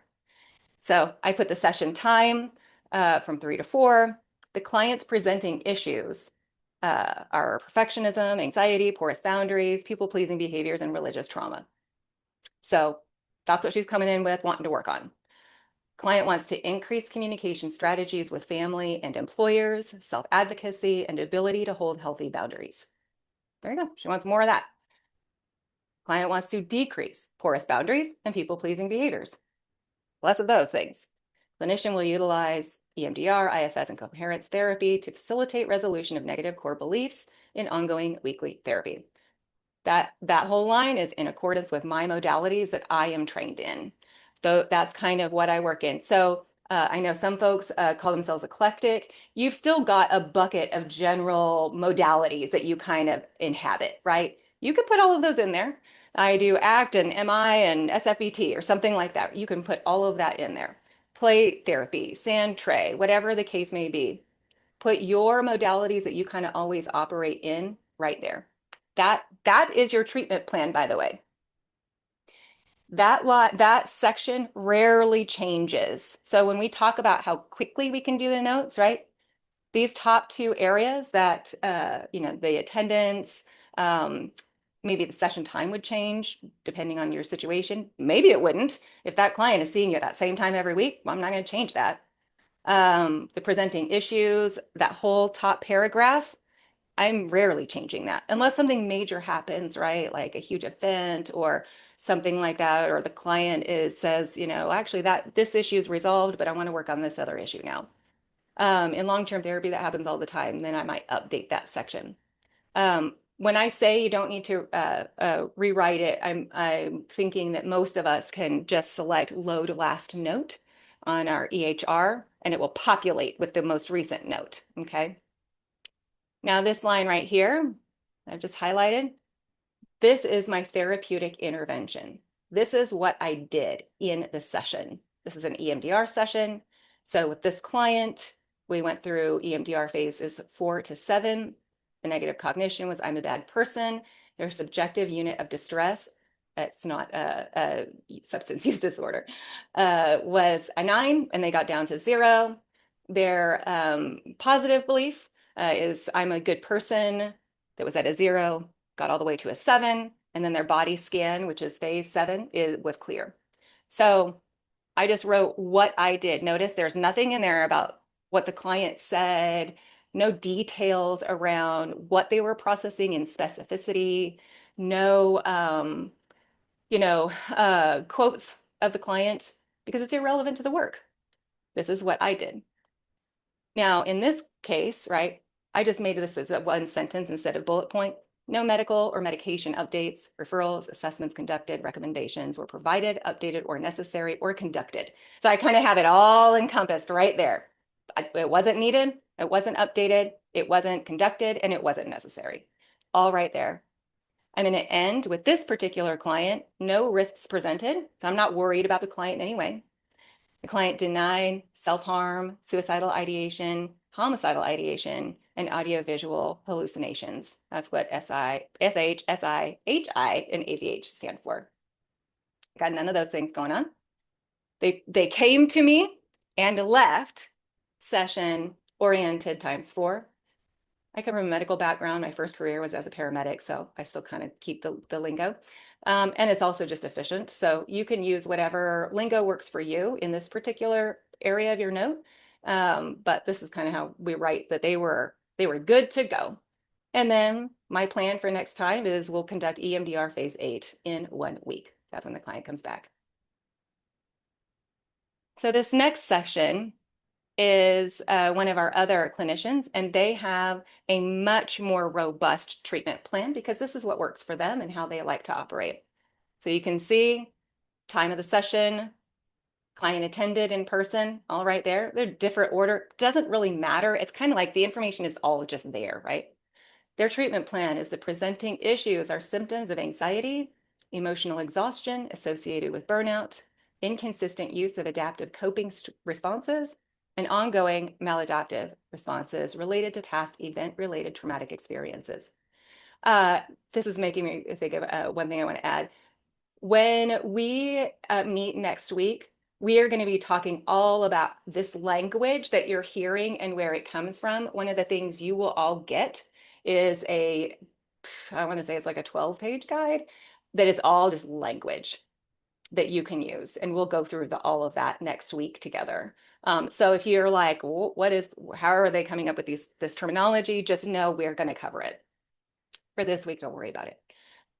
So I put the session time from 3 to 4. The client's presenting issues are perfectionism, anxiety, porous boundaries, people-pleasing behaviors, and religious trauma. So that's what she's coming in with, wanting to work on. Client wants to increase communication strategies with family and employers, self-advocacy, and ability to hold healthy boundaries. There you go. She wants more of that. Client wants to decrease porous boundaries and people-pleasing behaviors. Less of those things. Clinician will utilize EMDR, IFS, and coherence therapy to facilitate resolution of negative core beliefs in ongoing weekly therapy. That whole line is in accordance with my modalities that I am trained in. So that's kind of what I work in. So I know some folks call themselves eclectic. You've still got a bucket of general modalities that you kind of inhabit, right? You could put all of those in there. I do ACT and MI and SFBT or something like that. You can put all of that in there. Play therapy, sand tray, whatever the case may be. Put your modalities that you kind of always operate in right there. That is your treatment plan, by the way. That section rarely changes. So when we talk about how quickly we can do the notes, right? These top two areas that the attendance, maybe the session time would change depending on your situation. Maybe it wouldn't. If that client is seeing you at that same time every week, well, I'm not going to change that. The presenting issues, that whole top paragraph, I'm rarely changing that unless something major happens, right? Like a huge event or something like that, or the client says, actually that this issue is resolved, but I want to work on this other issue now. In long-term therapy, that happens all the time. Then I might update that section. When I say you don't need to rewrite it, I'm thinking that most of us can just select load last note on our EHR, and it will populate with the most recent note, okay? Now this line right here, I've just highlighted, this is my therapeutic intervention. This is what I did in the session. This is an EMDR session. So with this client, we went through EMDR phases 4 to 7. The negative cognition was I'm a bad person. Their subjective unit of distress, it's not a substance use disorder, was a 9, and they got down to 0. Their positive belief is I'm a good person. That was at a 0, got all the way to a 7, and then their body scan, which is phase 7, was clear. So I just wrote what I did. Notice there's nothing in there about what the client said, no details around what they were processing in specificity, no, quotes of the client, because it's irrelevant to the work. This is what I did. Now, in this case, right, I just made this as a 1 sentence instead of bullet point. No medical or medication updates, referrals, assessments conducted, recommendations were provided, updated, or necessary, or conducted. So I kind of have it all encompassed right there. It wasn't needed, it wasn't updated, it wasn't conducted, and it wasn't necessary. All right there. I'm going to end with this particular client, no risks presented. So I'm not worried about the client in any way. The client denied self-harm, suicidal ideation, homicidal ideation, and audiovisual hallucinations. That's what SI, SH, SI, HI, and AVH stand for. Got none of those things going on. They came to me and left session oriented ×4. I come from a medical background. My first career was as a paramedic, so I still kind of keep the lingo. And it's also just efficient. So you can use whatever lingo works for you in this particular area of your note. But this is kind of how we write that they were good to go. And then my plan for next time is we'll conduct EMDR phase 8 in 1 week. That's when the client comes back. So this next section is one of our other clinicians, and they have a much more robust treatment plan because this is what works for them and how they like to operate. So you can see time of the session, client attended in person, all right there. They're different order. Doesn't really matter. It's kind of like the information is all just there, right? Their treatment plan is the presenting issues are symptoms of anxiety, emotional exhaustion associated with burnout, inconsistent use of adaptive coping responses, and ongoing maladaptive responses related to past event-related traumatic experiences. This is making me think of one thing I want to add. When we meet next week, we are going to be talking all about this language that you're hearing and where it comes from. One of the things you will all get is I want to say it's like a 12-page guide that is all just language that you can use. And we'll go through all of that next week together. So if you're like, how are they coming up with this terminology? Just know we're going to cover it. For this week, don't worry about it.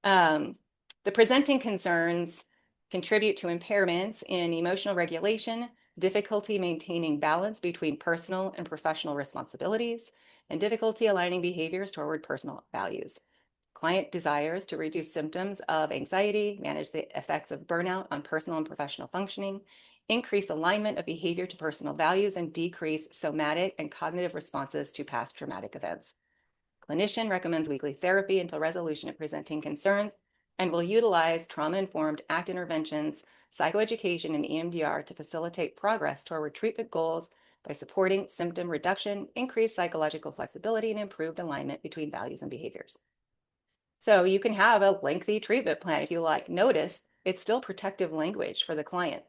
The presenting concerns contribute to impairments in emotional regulation, difficulty maintaining balance between personal and professional responsibilities, and difficulty aligning behaviors toward personal values. Client desires to reduce symptoms of anxiety, manage the effects of burnout on personal and professional functioning, increase alignment of behavior to personal values, and decrease somatic and cognitive responses to past traumatic events. Clinician recommends weekly therapy until resolution of presenting concerns and will utilize trauma-informed ACT interventions, psychoeducation, and EMDR to facilitate progress toward treatment goals by supporting symptom reduction, increased psychological flexibility, and improved alignment between values and behaviors. So you can have a lengthy treatment plan if you like. Notice it's still protective language for the client.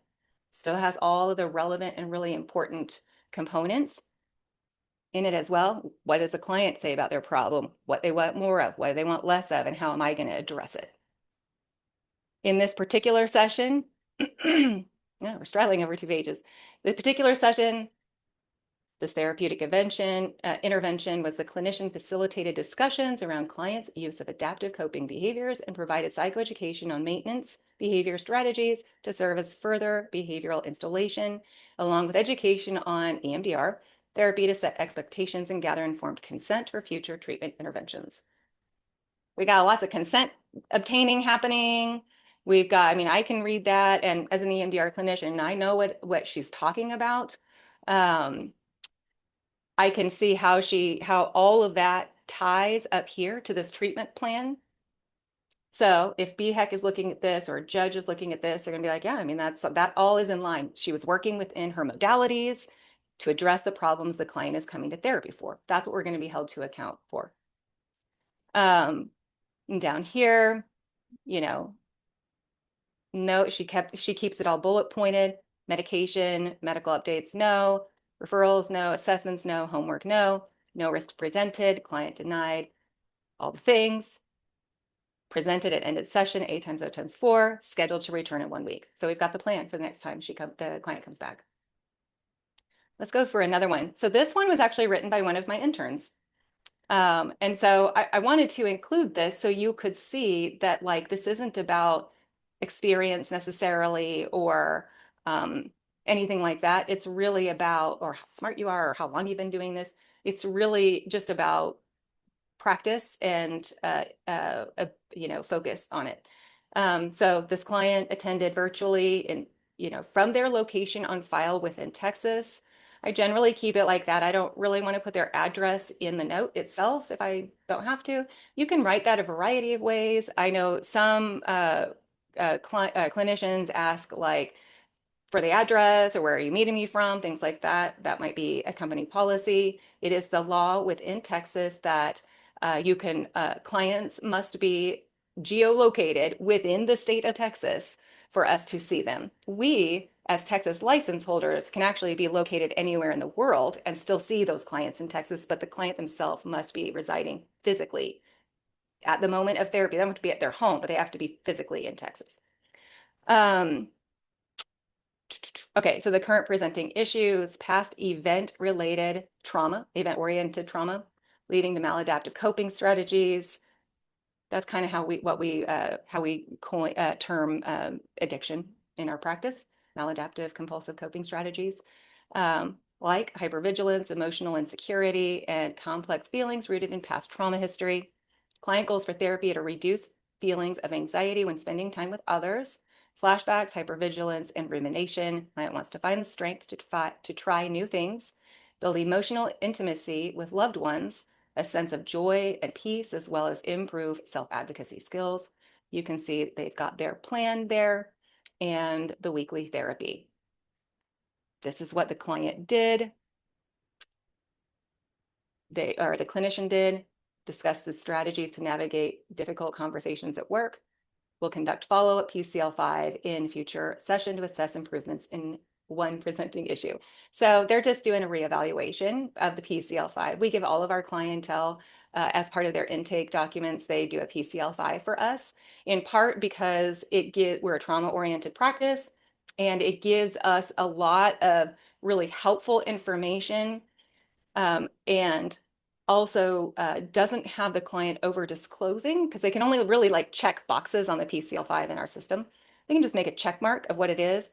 Still has all of the relevant and really important components in it as well. What does the client say about their problem? What they want more of? What do they want less of? And how am I going to address it? In this particular session, we're straddling over 2 pages. The particular session, this therapeutic intervention was the clinician facilitated discussions around clients' use of adaptive coping behaviors and provided psychoeducation on maintenance behavior strategies to serve as further behavioral installation, along with education on EMDR, therapy to set expectations and gather informed consent for future treatment interventions. We got lots of consent obtaining happening. We've got, I mean, I can read that, and as an EMDR clinician, I know what she's talking about. I can see how all of that ties up here to this treatment plan. So if BHEC is looking at this or a judge is looking at this, they're gonna be like, yeah, I mean, that all is in line. She was working within her modalities to address the problems the client is coming to therapy for. That's what we're gonna be held to account for. And down here, you know, no, she keeps it all bullet pointed. Medication, medical updates, no. Referrals, no. Assessments, no. Homework, no. No risk presented, client denied, all the things. Presented at ended session, 8 times 0 times 4, scheduled to return in 1 week. So we've got the plan for the next time the client comes back. Let's go for another one. So this one was actually written by one of my interns. And so I wanted to include this so you could see that like this isn't about experience necessarily or anything like that. It's really about, or how smart you are or how long you've been doing this. It's really just about practice and focus on it. So this client attended virtually and from their location on file within Texas. I generally keep it like that. I don't really want to put their address in the note itself if I don't have to. You can write that a variety of ways. I know some clinicians ask like for the address or where are you meeting me from, things like that. That might be a company policy. It is the law within Texas that clients must be geolocated within the state of Texas for us to see them. We, as Texas license holders, can actually be located anywhere in the world and still see those clients in Texas, but the client themselves must be residing physically at the moment of therapy. They don't have to be at their home, but they have to be physically in Texas. Okay, so the current presenting issues, past event-related trauma, event-oriented trauma, leading to maladaptive coping strategies. That's kind of how we term addiction in our practice, maladaptive compulsive coping strategies, like hypervigilance, emotional insecurity, and complex feelings rooted in past trauma history. Client goals for therapy are to reduce feelings of anxiety when spending time with others, flashbacks, hypervigilance, and rumination. Client wants to find the strength to try new things, build emotional intimacy with loved ones, a sense of joy and peace, as well as improve self-advocacy skills. You can see they've got their plan there and the weekly therapy. This is what the client did. The clinician did, discuss the strategies to navigate difficult conversations at work. We'll conduct follow-up PCL5 in future session to assess improvements in one presenting issue. So they're just doing a reevaluation of the PCL5. We give all of our clientele as part of their intake documents, they do a PCL5 for us, in part because we're a trauma-oriented practice, and it gives us a lot of really helpful information and also doesn't have the client over disclosing because they can only really like check boxes on the PCL5 in our system. They can just make a check mark of what it is,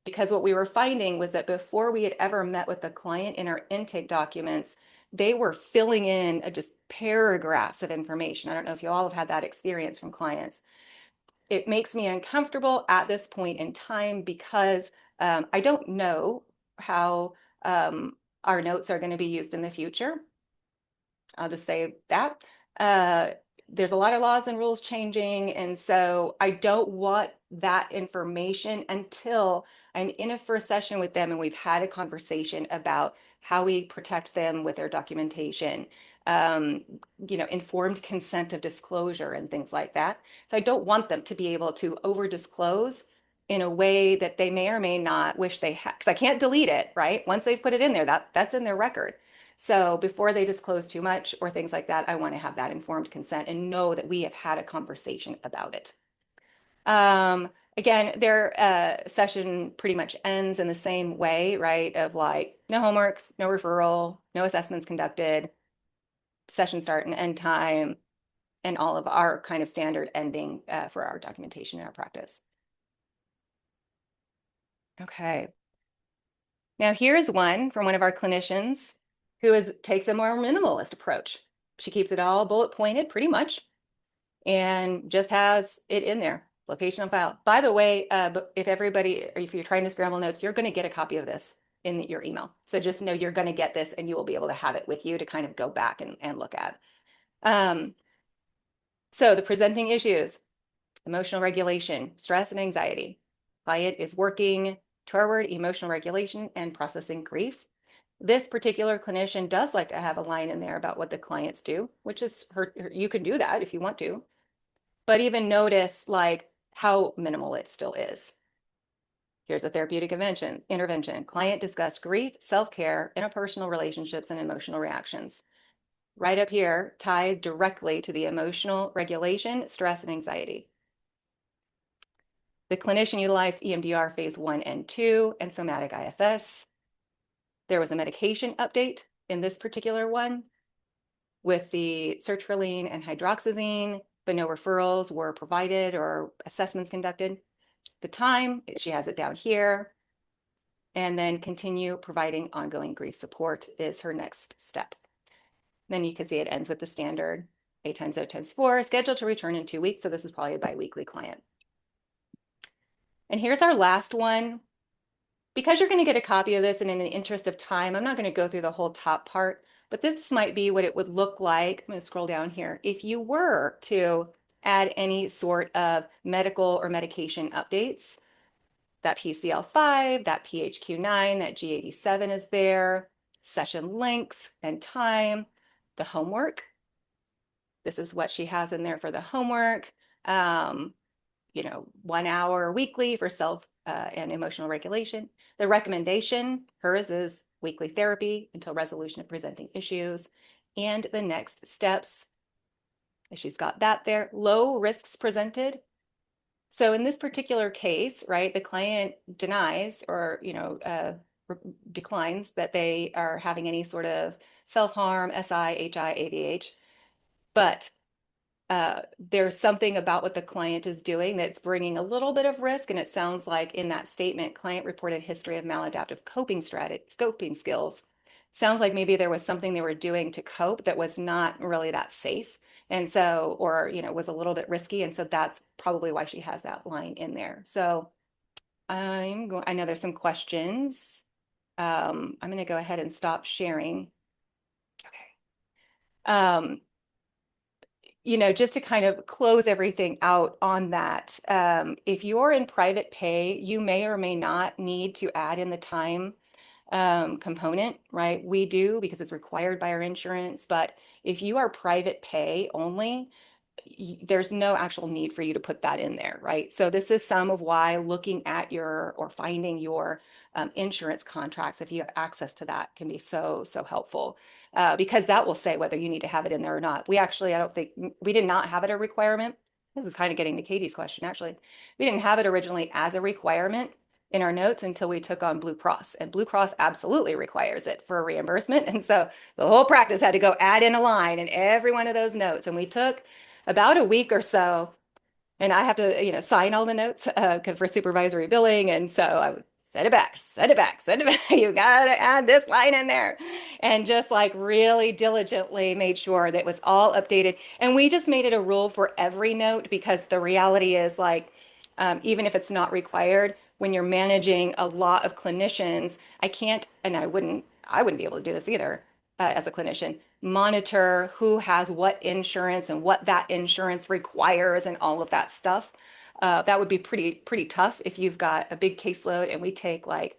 because what we were finding was that before we had ever met with the client in our intake documents, they were filling in just paragraphs of information. I don't know if you all have had that experience from clients. It makes me uncomfortable at this point in time because I don't know how our notes are going to be used in the future. I'll just say that. There's a lot of laws and rules changing, and so I don't want that information until I'm in a first session with them and we've had a conversation about how we protect them with their documentation, informed consent of disclosure and things like that. So I don't want them to be able to over disclose in a way that they may or may not wish they had, because I can't delete it, right? Once they've put it in there, that's in their record. So before they disclose too much or things like that, I want to have that informed consent and know that we have had a conversation about it. Again, their session pretty much ends in the same way, right? Of like no homeworks, no referral, no assessments conducted, session start and end time, and all of our kind of standard ending for our documentation in our practice. Okay. Now here's one from one of our clinicians. takes a more minimalist approach. She keeps it all bullet pointed pretty much and just has it in there, location on file. By the way, if you're trying to scramble notes, you're going to get a copy of this in your email. So just know you're going to get this and you will be able to have it with you to kind of go back and look at. So the presenting issues, emotional regulation, stress and anxiety. Client is working toward emotional regulation and processing grief. This particular clinician does like to have a line in there about what the clients do, which is you can do that if you want to, but even notice like how minimal it still is. Here's a therapeutic intervention. Client discussed grief, self-care, interpersonal relationships, and emotional reactions. Right up here ties directly to the emotional regulation, stress, and anxiety. The clinician utilized EMDR phase 1 and 2 and somatic IFS. There was a medication update in this particular one with the sertraline and hydroxyzine, but no referrals were provided or assessments conducted. The time, she has it down here, and then continue providing ongoing grief support is her next step. Then you can see it ends with the standard 8 times O times 4, scheduled to return in 2 weeks. So this is probably a biweekly client. And here's our last one. Because you're going to get a copy of this, and in the interest of time, I'm not going to go through the whole top part, but this might be what it would look like. I'm going to scroll down here. If you were to add any sort of medical or medication updates, that PCL5, that PHQ-9, that G87 is there, session length and time, the homework. This is what she has in there for the homework. 1 hour weekly for self and emotional regulation. The recommendation, hers is weekly therapy until resolution of presenting issues. And the next steps, she's got that there. Low risks presented. So in this particular case, right, the client denies or, declines that they are having any sort of self-harm, SI, HI, AVH, but there's something about what the client is doing that's bringing a little bit of risk. And it sounds like in that statement, client reported history of maladaptive coping skills. Sounds like maybe there was something they were doing to cope that was not really that safe. And so, or, was a little bit risky. And so that's probably why she has that line in there. So I know there's some questions. I'm going to go ahead and stop sharing. Okay. Just to kind of close everything out on that, if you're in private pay, you may or may not need to add in the time component, right? We do because it's required by our insurance, but if you are private pay only, there's no actual need for you to put that in there, right? So this is some of why looking at or finding your insurance contracts, if you have access to that, can be so helpful because that will say whether you need to have it in there or not. I don't think, we did not have it a requirement. This is kind of getting to Katie's question, actually. We didn't have it originally as a requirement in our notes until we took on Blue Cross, and Blue Cross absolutely requires it for reimbursement. And so the whole practice had to go add in a line in every one of those notes. And we took about a week or so, and I have to, sign all the notes because for supervisory billing. And so I would send it back. You got to add this line in there. And just like really diligently made sure that it was all updated. And we just made it a rule for every note because the reality is like, even if it's not required, when you're managing a lot of clinicians, I can't, and I wouldn't be able to do this either as a clinician, monitor who has what insurance and what that insurance requires and all of that stuff. That would be pretty tough if you've got a big caseload, and we take like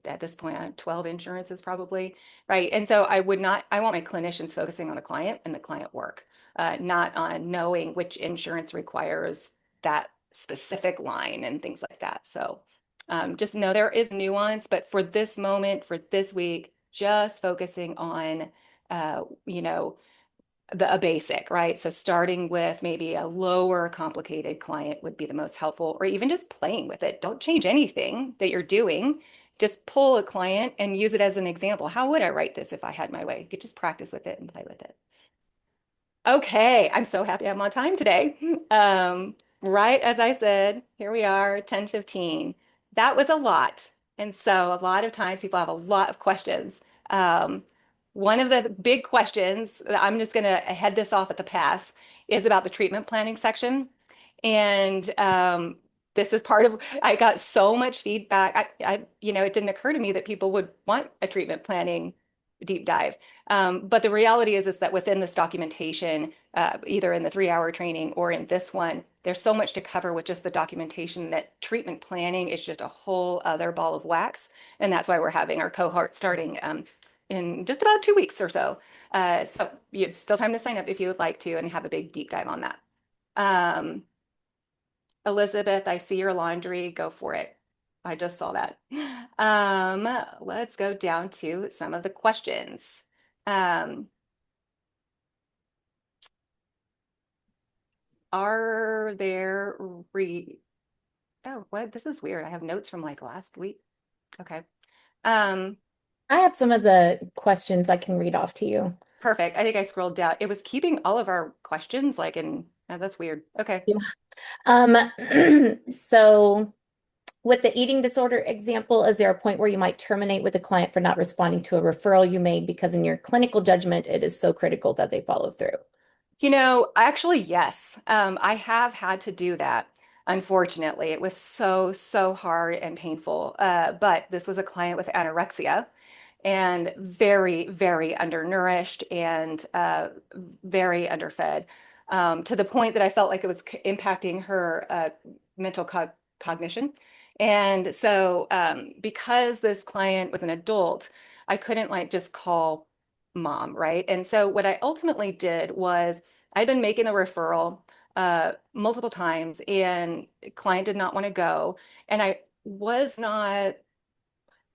at this point 12 insurances probably, right? And so I want my clinicians focusing on the client and the client work, not on knowing which insurance requires that specific line and things like that. So just know there is nuance, but for this moment, for this week, just focusing on, a basic, right? So starting with maybe a lower complicated client would be the most helpful, or even just playing with it. Don't change anything that you're doing. Just pull a client and use it as an example. How would I write this if I had my way? You could just practice with it and play with it. Okay, I'm so happy I'm on time today. Right as I said, here we are, 10:15. That was a lot. And so a lot of times people have a lot of questions. One of the big questions, I'm just going to head this off at the pass, is about the treatment planning section. And this is part of, I got so much feedback. It didn't occur to me that people would want a treatment planning deep dive. But the reality is that within this documentation, either in the 3-hour training or in this one, there's so much to cover with just the documentation that treatment planning is just a whole other ball of wax. And that's why we're having our cohort starting in just about 2 weeks or so. So it's still time to sign up if you would like to and have a big deep dive on that. Elizabeth, I see your laundry. Go for it. I just saw that. Let's go down to some of the questions. Are there Oh, what? This is weird. I have notes from like last week. Okay. Um, I have some of the questions I can read off to you. Perfect. I think I scrolled down. It was keeping all of our questions like in, oh, that's weird. Okay. Um, so with the eating disorder example, is there a point where you might terminate with the client for not responding to a referral you made because in your clinical judgment, it is so critical that they follow through? Actually, yes. I have had to do that. Unfortunately, it was so, so hard and painful. But this was a client with anorexia and very, very undernourished and very underfed, to the point that I felt like it was impacting her mental cognition. And so, because this client was an adult, I couldn't like just call mom, right? And so, what I ultimately did was I'd been making the referral multiple times, and client did not want to go, and I was not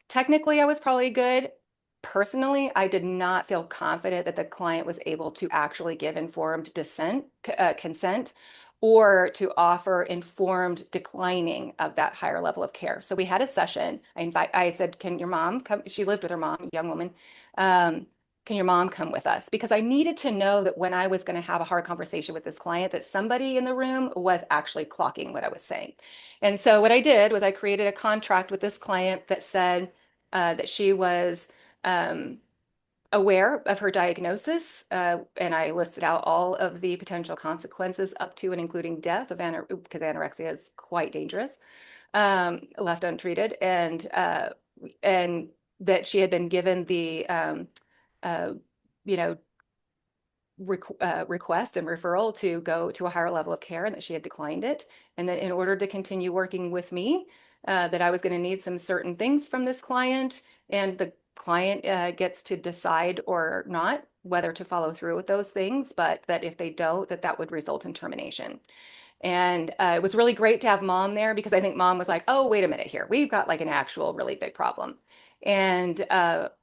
technically, I was probably good. Personally, I did not feel confident that the client was able to actually give informed consent or to offer informed declining of that higher level of care. So we had a session. I said, can your mom come? She lived with her mom, young woman. Can your mom come with us? Because I needed to know that when I was going to have a hard conversation with this client, that somebody in the room was actually clocking what I was saying. And so what I did was I created a contract with this client that said, that she was um, aware of her diagnosis, and I listed out all of the potential consequences up to and including death of because anorexia is quite dangerous, left untreated, and that she had been given the uh, you know request and referral to go to a higher level of care and that she had declined it. And that in order to continue working with me, that I was going to need some certain things from this client, and the client gets to decide or not whether to follow through with those things, but that if they don't, that would result in termination. And it was really great to have mom there because I think mom was like, oh, wait a minute here. We've got like an actual really big problem. And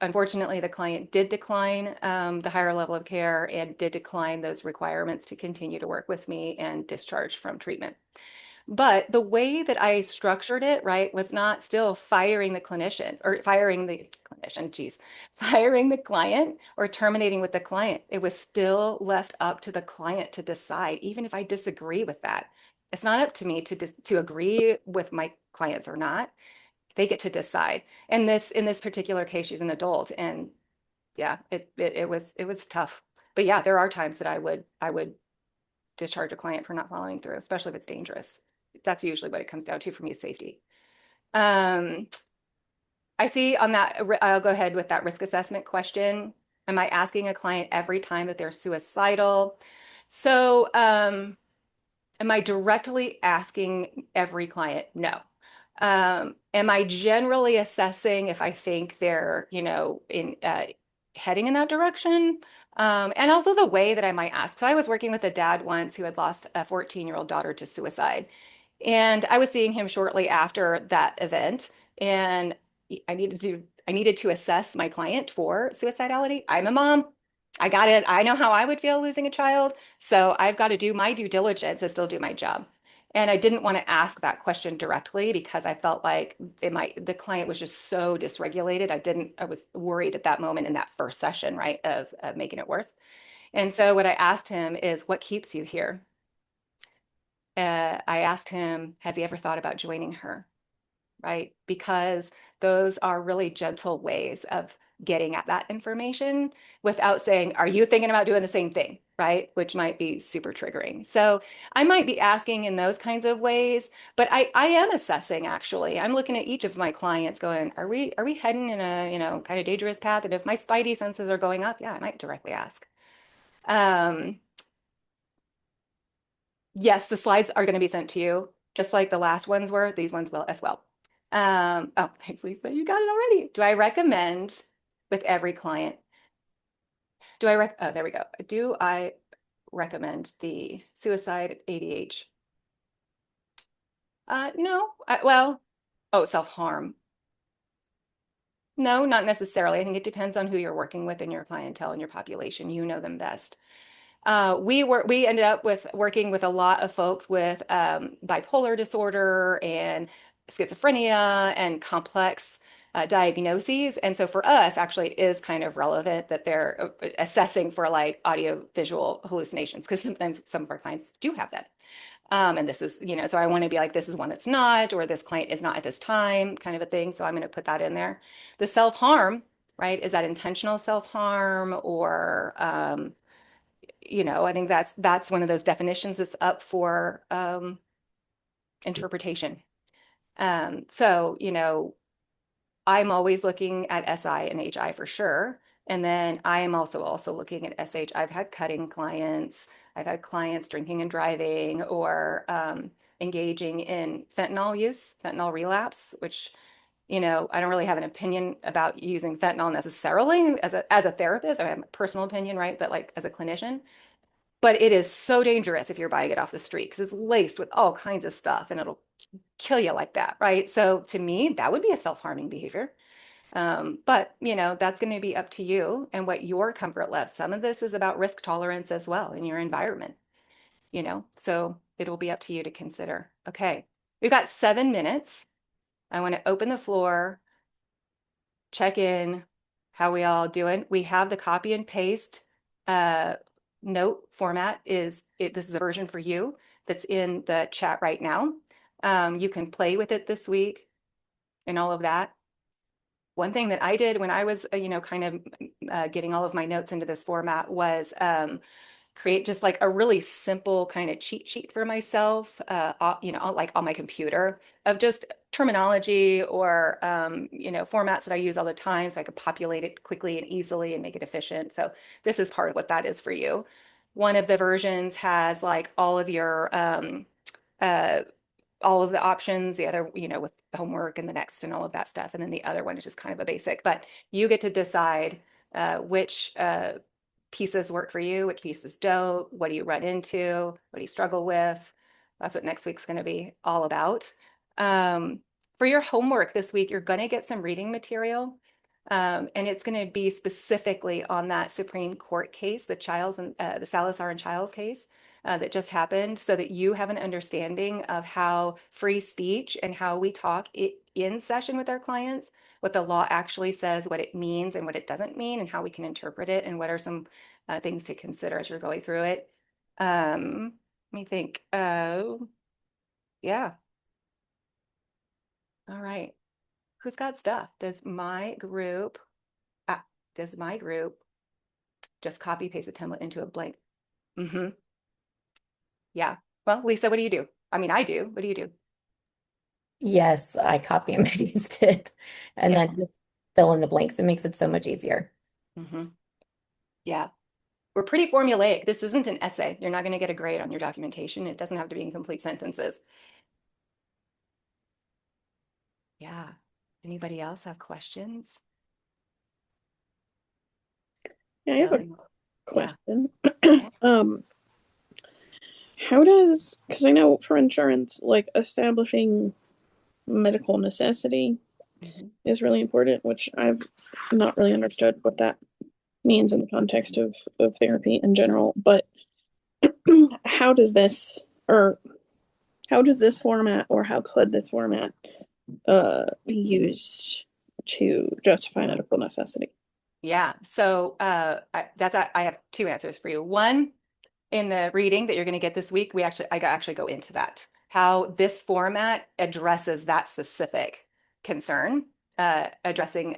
unfortunately, the client did decline the higher level of care and did decline those requirements to continue to work with me and discharge from treatment. But the way that I structured it, right, was not still firing the clinician or firing the clinician, geez, firing the client or terminating with the client. It was still left up to the client to decide, even if I disagree with that. It's not up to me to agree with my clients or not. They get to decide. And in this particular case, she's an adult, and yeah, it was tough. But yeah, there are times that I would discharge a client for not following through, especially if it's dangerous. That's usually what it comes down to for me is safety. Um, I see on that, I'll go ahead with that risk assessment question. Am I asking a client every time that they're suicidal? So, am I directly asking every client? No. Am I generally assessing if I think they're, in heading in that direction? And also the way that I might ask. So I was working with a dad once who had lost a 14-year-old daughter to suicide. And I was seeing him shortly after that event. And I needed to assess my client for suicidality. I'm a mom. I got it. I know how I would feel losing a child. So I've got to do my due diligence and still do my job. And I didn't want to ask that question directly because I felt like the client was just so dysregulated. I was worried at that moment in that first session, right, of making it worse. And so what I asked him is, what keeps you here? I asked him, has he ever thought about joining her? Right? Because those are really gentle ways of getting at that information without saying, are you thinking about doing the same thing? Right? Which might be super triggering. So I might be asking in those kinds of ways, but I am assessing actually. I'm looking at each of my clients going, are we heading in a, kind of dangerous path? And if my spidey senses are going up, yeah, I might directly ask. Yes, the slides are going to be sent to you, just like the last ones were. These ones will as well. Oh, thanks, Lisa. You got it already. Do I recommend with every client? Oh, there we go. Do I recommend the suicide ADH? No. Oh, self-harm. No, not necessarily. I think it depends on who you're working with in your clientele and your population. You know them best. We ended up with working with a lot of folks with bipolar disorder and schizophrenia and complex diagnoses. And so for us, actually, it is kind of relevant that they're assessing for like audio visual hallucinations because sometimes some of our clients do have that. And this is, so I want to be like, this is one that's not, or this client is not at this time, kind of a thing. So I'm going to put that in there. The self-harm, right? Is that intentional self-harm or I think that's one of those definitions that's up for interpretation. So, I'm always looking at SI and HI for sure. And then I am also looking at SH. I've had cutting clients. I've had clients drinking and driving or engaging in fentanyl use, fentanyl relapse, which, I don't really have an opinion about using fentanyl necessarily as a therapist. I have a personal opinion, right? But like as a clinician, but it is so dangerous if you're buying it off the street because it's laced with all kinds of stuff and it'll kill you like that, right? So to me, that would be a self-harming behavior. But that's going to be up to you and what your comfort level. Some of this is about risk tolerance as well in your environment, so it'll be up to you to consider. Okay, we've got 7 minutes. I want to open the floor, check in, how we all doing? We have the copy and paste note format this is a version for you that's in the chat right now. You can play with it this week and all of that. One thing that I did when I was, kind of getting all of my notes into this format was create just like a really simple kind of cheat sheet for myself, like on my computer of just terminology or, formats that I use all the time so I could populate it quickly and easily and make it efficient. So this is part of what that is for you. One of the versions has like uh, all of the options, the other, with the homework and the next and all of that stuff. And then the other one is just kind of a basic, but you get to decide which pieces work for you, which pieces don't, what do you run into, what do you struggle with? That's what next week's going to be all about. For your homework this week, you're going to get some reading material. And it's going to be specifically on that Supreme Court case, the Salazar and Childs case that just happened, so that you have an understanding of how free speech and how we talk in session with our clients, what the law actually says, what it means and what it doesn't mean, and how we can interpret it, and what are some things to consider as you're going through it. Let me think. Yeah. All right. Who's got stuff? Does my group just copy paste a template into a blank? Mm-hmm. Yeah. Well, Lisa, what do you do? I mean, I do. What do you do? Yes, I copy and paste it and Yeah. then just fill in the blanks. It makes it so much easier. Mm-hmm. Yeah. We're pretty formulaic. This isn't an essay. You're not going to get a grade on your documentation. It doesn't have to be in complete sentences. Yeah. Anybody else have questions? Yeah, I have a Yeah. question. Yeah. How does, because I know for insurance, like establishing medical necessity Mm-hmm. is really important, which I've not really understood what that means in the context of therapy in general. But how does this format, or how could this format be used to justify medical necessity? Yeah. So I have two answers for you. One, in the reading that you're going to get this week, I actually go into that, how this format addresses that specific concern, addressing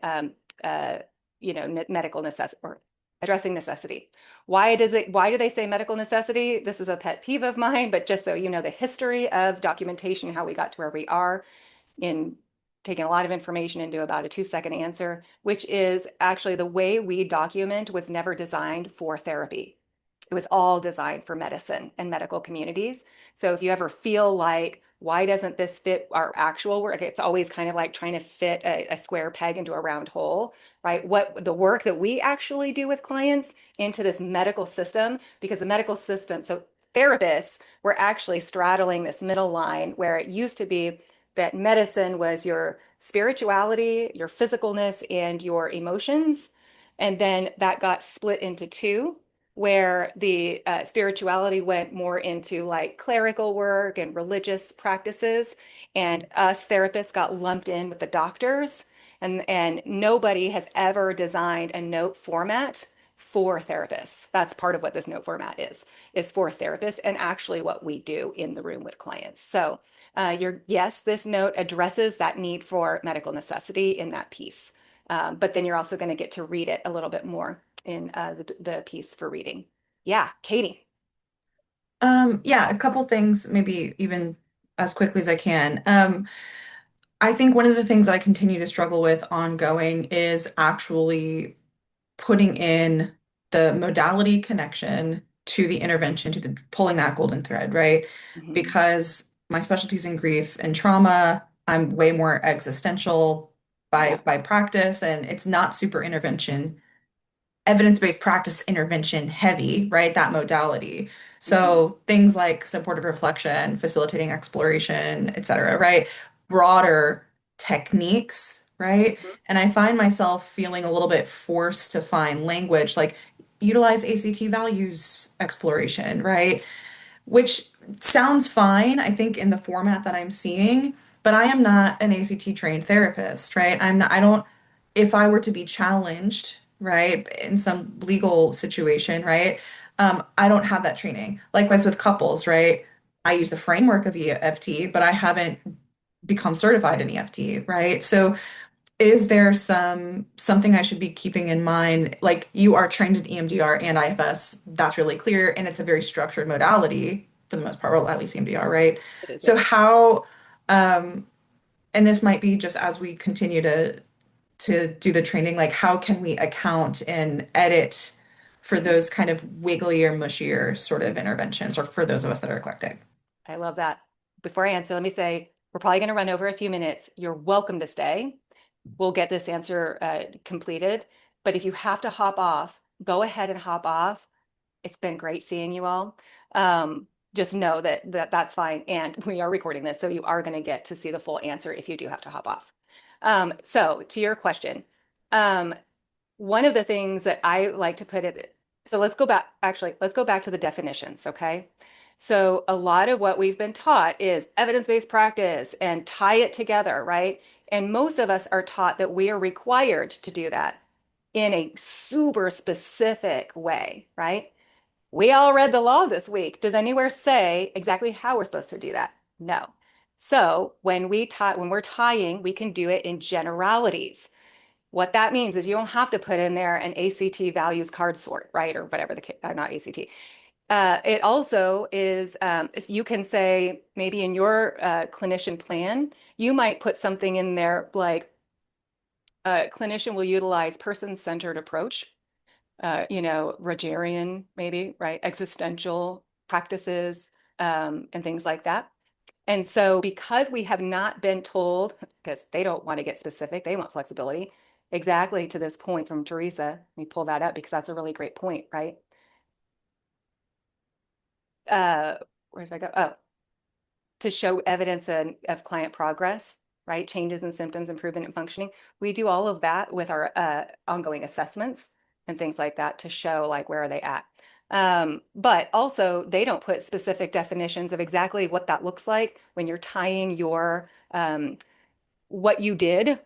medical necessity or addressing necessity. Why do they say medical necessity? This is a pet peeve of mine, but just so you know the history of documentation, how we got to where we are in taking a lot of information into about a 2-second answer, which is actually the way we document was never designed for therapy. It was all designed for medicine and medical communities. So if you ever feel like, why doesn't this fit our actual work? It's always kind of like trying to fit a square peg into a round hole, right? What the work that we actually do with clients into this medical system, because the medical system, so therapists were actually straddling this middle line where it used to be that medicine was your spirituality, your physicalness, and your emotions. And then that got split into two, where the spirituality went more into like clerical work and religious practices, and us therapists got lumped in with the doctors. And nobody has ever designed a note format for therapists. That's part of what this note format is for therapists and actually what we do in the room with clients. So yes, this note addresses that need for medical necessity in that piece. But then you're also going to get to read it a little bit more in the piece for reading. Yeah, Katie. Yeah, a couple things, maybe even as quickly as I can. I think one of the things I continue to struggle with ongoing is actually putting in the modality connection to the intervention, to the pulling that golden thread, right? Mhm. Because my specialty's in grief and trauma, I'm way more existential Yeah. by practice, and it's not super intervention evidence-based practice intervention heavy, right? That modality. Mhm. So things like supportive reflection, facilitating exploration, et cetera, right? Broader techniques, right? Mhm. And I find myself feeling a little bit forced to find language like utilize ACT values exploration, right? Which sounds fine, I think, in the format that I'm seeing, but I am not an ACT trained therapist, right? I don't, if I were to be challenged, right, in some legal situation, right, I don't have that training. Likewise with couples, right? I use the framework of EFT, but I haven't become certified in EFT, right? So is there something I should be keeping in mind? Like you are trained in EMDR and IFS, that's really clear, and it's a very structured modality for the most part, well, at least EMDR, right? It is, So yes. how, and this might be just as we continue to do the training, like how can we account and edit for those kind of wigglier, mushier sort of interventions, or for those of us that are eclectic? I love that. Before I answer, let me say we're probably going to run over a few minutes. You're welcome to stay. We'll get this answer completed. But if you have to hop off, go ahead and hop off. It's been great seeing you all. Just know that's fine. And we are recording this, so you are going to get to see the full answer if you do have to hop off. So to your question, um, one of the things that I like to put it, so let's go back to the definitions, okay? So a lot of what we've been taught is evidence-based practice and tie it together, right? And most of us are taught that we are required to do that in a super specific way, right? We all read the law this week. Does anywhere say exactly how we're supposed to do that? No. So when we're tying, we can do it in generalities. What that means is you don't have to put in there an ACT values card sort, right? Or whatever not ACT. It also is, you can say maybe in your clinician plan, you might put something in there like a clinician will utilize person-centered approach, Rogerian maybe, right? Existential practices and things like that. And so, because we have not been told, because they don't want to get specific, they want flexibility, exactly to this point from Teresa, let me pull that up because that's a really great point, right? Uh, where did I go? Oh, to show evidence of client progress, right? Changes in symptoms, improvement in functioning. We do all of that with our ongoing assessments and things like that to show like where are they at. But also they don't put specific definitions of exactly what that looks like when you're tying your what you did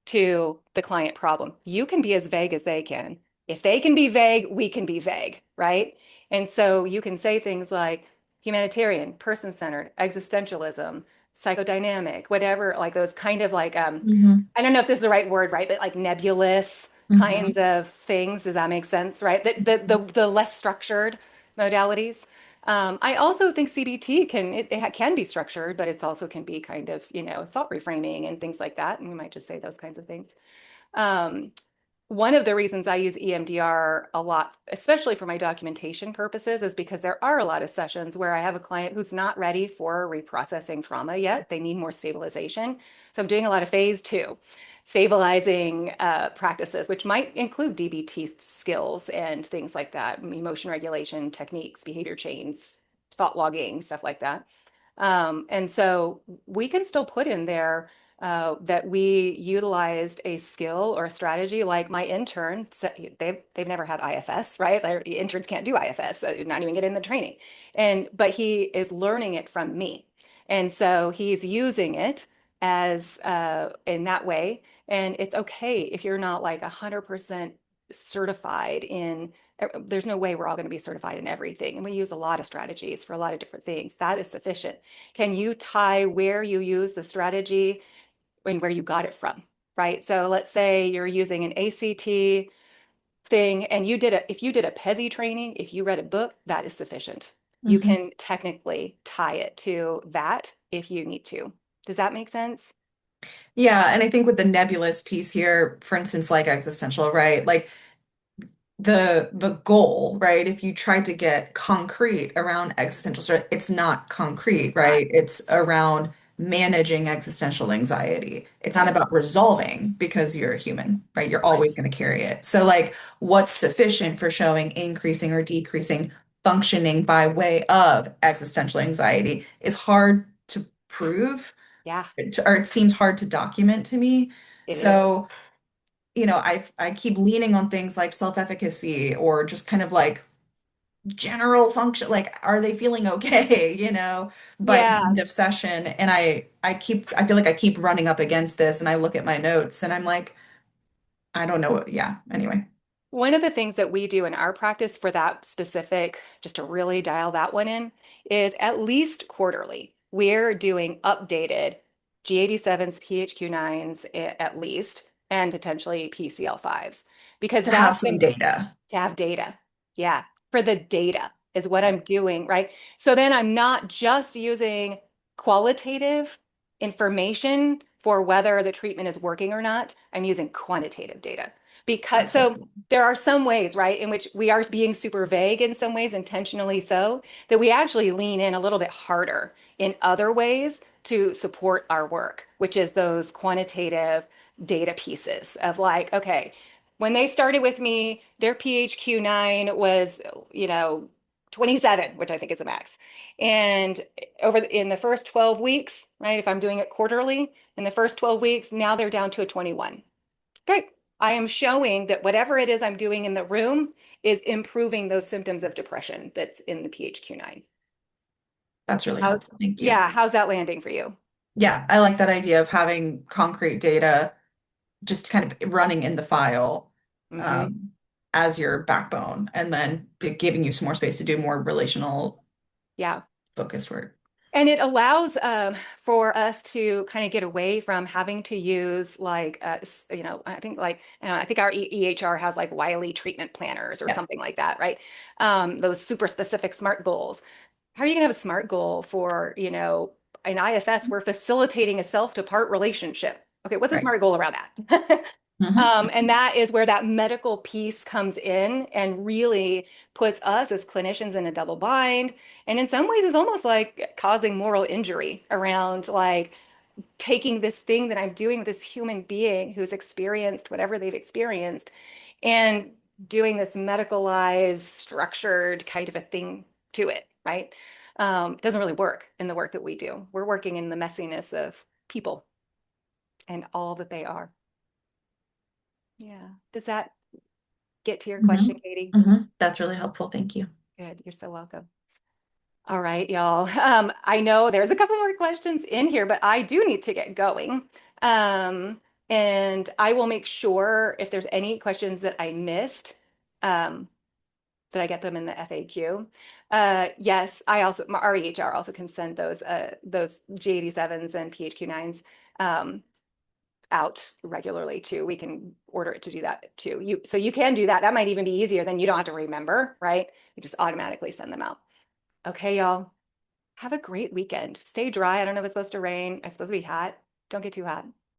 to the client problem. You can be as vague as they can. If they can be vague, we can be vague, right? And so you can say things like humanitarian, person-centered, existentialism, psychodynamic, whatever, like those kind of like Mhm. I don't know if this is the right word, right? But like nebulous kinds of things. Does that make sense, right? The less structured modalities. I also think CBT it can be structured, but it's also can be kind of, thought reframing and things like that. And we might just say those kinds of things. Um, One of the reasons I use EMDR a lot, especially for my documentation purposes, is because there are a lot of sessions where I have a client who's not ready for reprocessing trauma yet. They need more stabilization. So I'm doing a lot of phase two, stabilizing practices, which might include DBT skills and things like that, emotion regulation techniques, behavior chains, thought logging, stuff like that. And so we can still put in there that we utilized a skill or a strategy. Like my intern, they've never had IFS, right? Their interns can't do IFS, so not even get in the training. But he is learning it from me, and so he's using it as in that way. And it's okay if you're not like 100% certified in. There's no way we're all going to be certified in everything, and we use a lot of strategies for a lot of different things. That is sufficient. Can you tie where you use the strategy and where you got it from, right? So let's say you're using an ACT thing and if you did a PESI training, if you read a book, that is sufficient. You can technically tie it to that if you need to. Does that make sense? Yeah, and I think with the nebulous piece here, for instance, like existential, right? Like the goal, right? If you try to get concrete around existential threat, it's not concrete, right? It's around managing existential anxiety. It's not about resolving because you're a human, right? You're always going to carry it. So like what's sufficient for showing increasing or decreasing functioning by way of existential anxiety is hard to prove, Yeah, or it seems hard to document to me. it is. So I keep leaning on things like self-efficacy or just kind of like general function, like are they feeling okay, by the Yeah. end of session. And I feel like I keep running up against this and I look at my notes and I'm like, I don't know. Yeah. Anyway. One of the things that we do in our practice for that specific, just to really dial that one in, is at least quarterly, we're doing updated G87s, PHQ-9s at least, and potentially PCL5s, because To have that's some the data. to have data. Yeah, for the data is what I'm doing, right? So then I'm not just using qualitative information for whether the treatment is working or not. I'm using quantitative data because That's so helpful. there are some ways, right, in which we are being super vague in some ways, intentionally so, that we actually lean in a little bit harder in other ways to support our work, which is those quantitative data pieces of like, okay, when they started with me, their PHQ-9 was, 27, which I think is the max. And in the first 12 weeks, right, if I'm doing it quarterly, in the first 12 weeks, now they're down to a 21. Great. I am showing that whatever it is I'm doing in the room is improving those symptoms of depression that's in the PHQ-9. That's really How, helpful. Thank you. yeah, how's that landing for you? Yeah, I like that idea of having concrete data just kind of running in the file Hmm. um, as your backbone, and then giving you some more space to do more relational Yeah. focused work. And it allows for us to kind of get away from having to use like, I think our EHR has like Wiley treatment planners or Yeah. something like that, right? Those super specific SMART goals. How are you going to have a SMART goal for, an IFS? We're facilitating a self-to-part relationship. Okay, what's a Right. SMART goal around that? Hmm. And that is where that medical piece comes in and really puts us as clinicians in a double bind. And in some ways, is almost like causing moral injury around like taking this thing that I'm doing with this human being who's experienced whatever they've experienced and doing this medicalized, structured kind of a thing to it, right? It doesn't really work in the work that we do. We're working in the messiness of people and all that they are. Yeah. Does that get to your Hmm. question, Katie? Hmm. That's really helpful. Thank you. Good. You're so welcome. All right, y'all. I know there's a couple more questions in here, but I do need to get going. Um, and I will make sure if there's any questions that I missed, um, that I get them in the FAQ. Yes, our EHR also can send those G87s and PHQ-9s. Um, out regularly too. We can order it to do that too. So you can do that. That might even be easier. Then you don't have to remember, right? You just automatically send them out. Okay, y'all. Have a great weekend. Stay dry. I don't know if it's supposed to rain. It's supposed to be hot. Don't get too hot.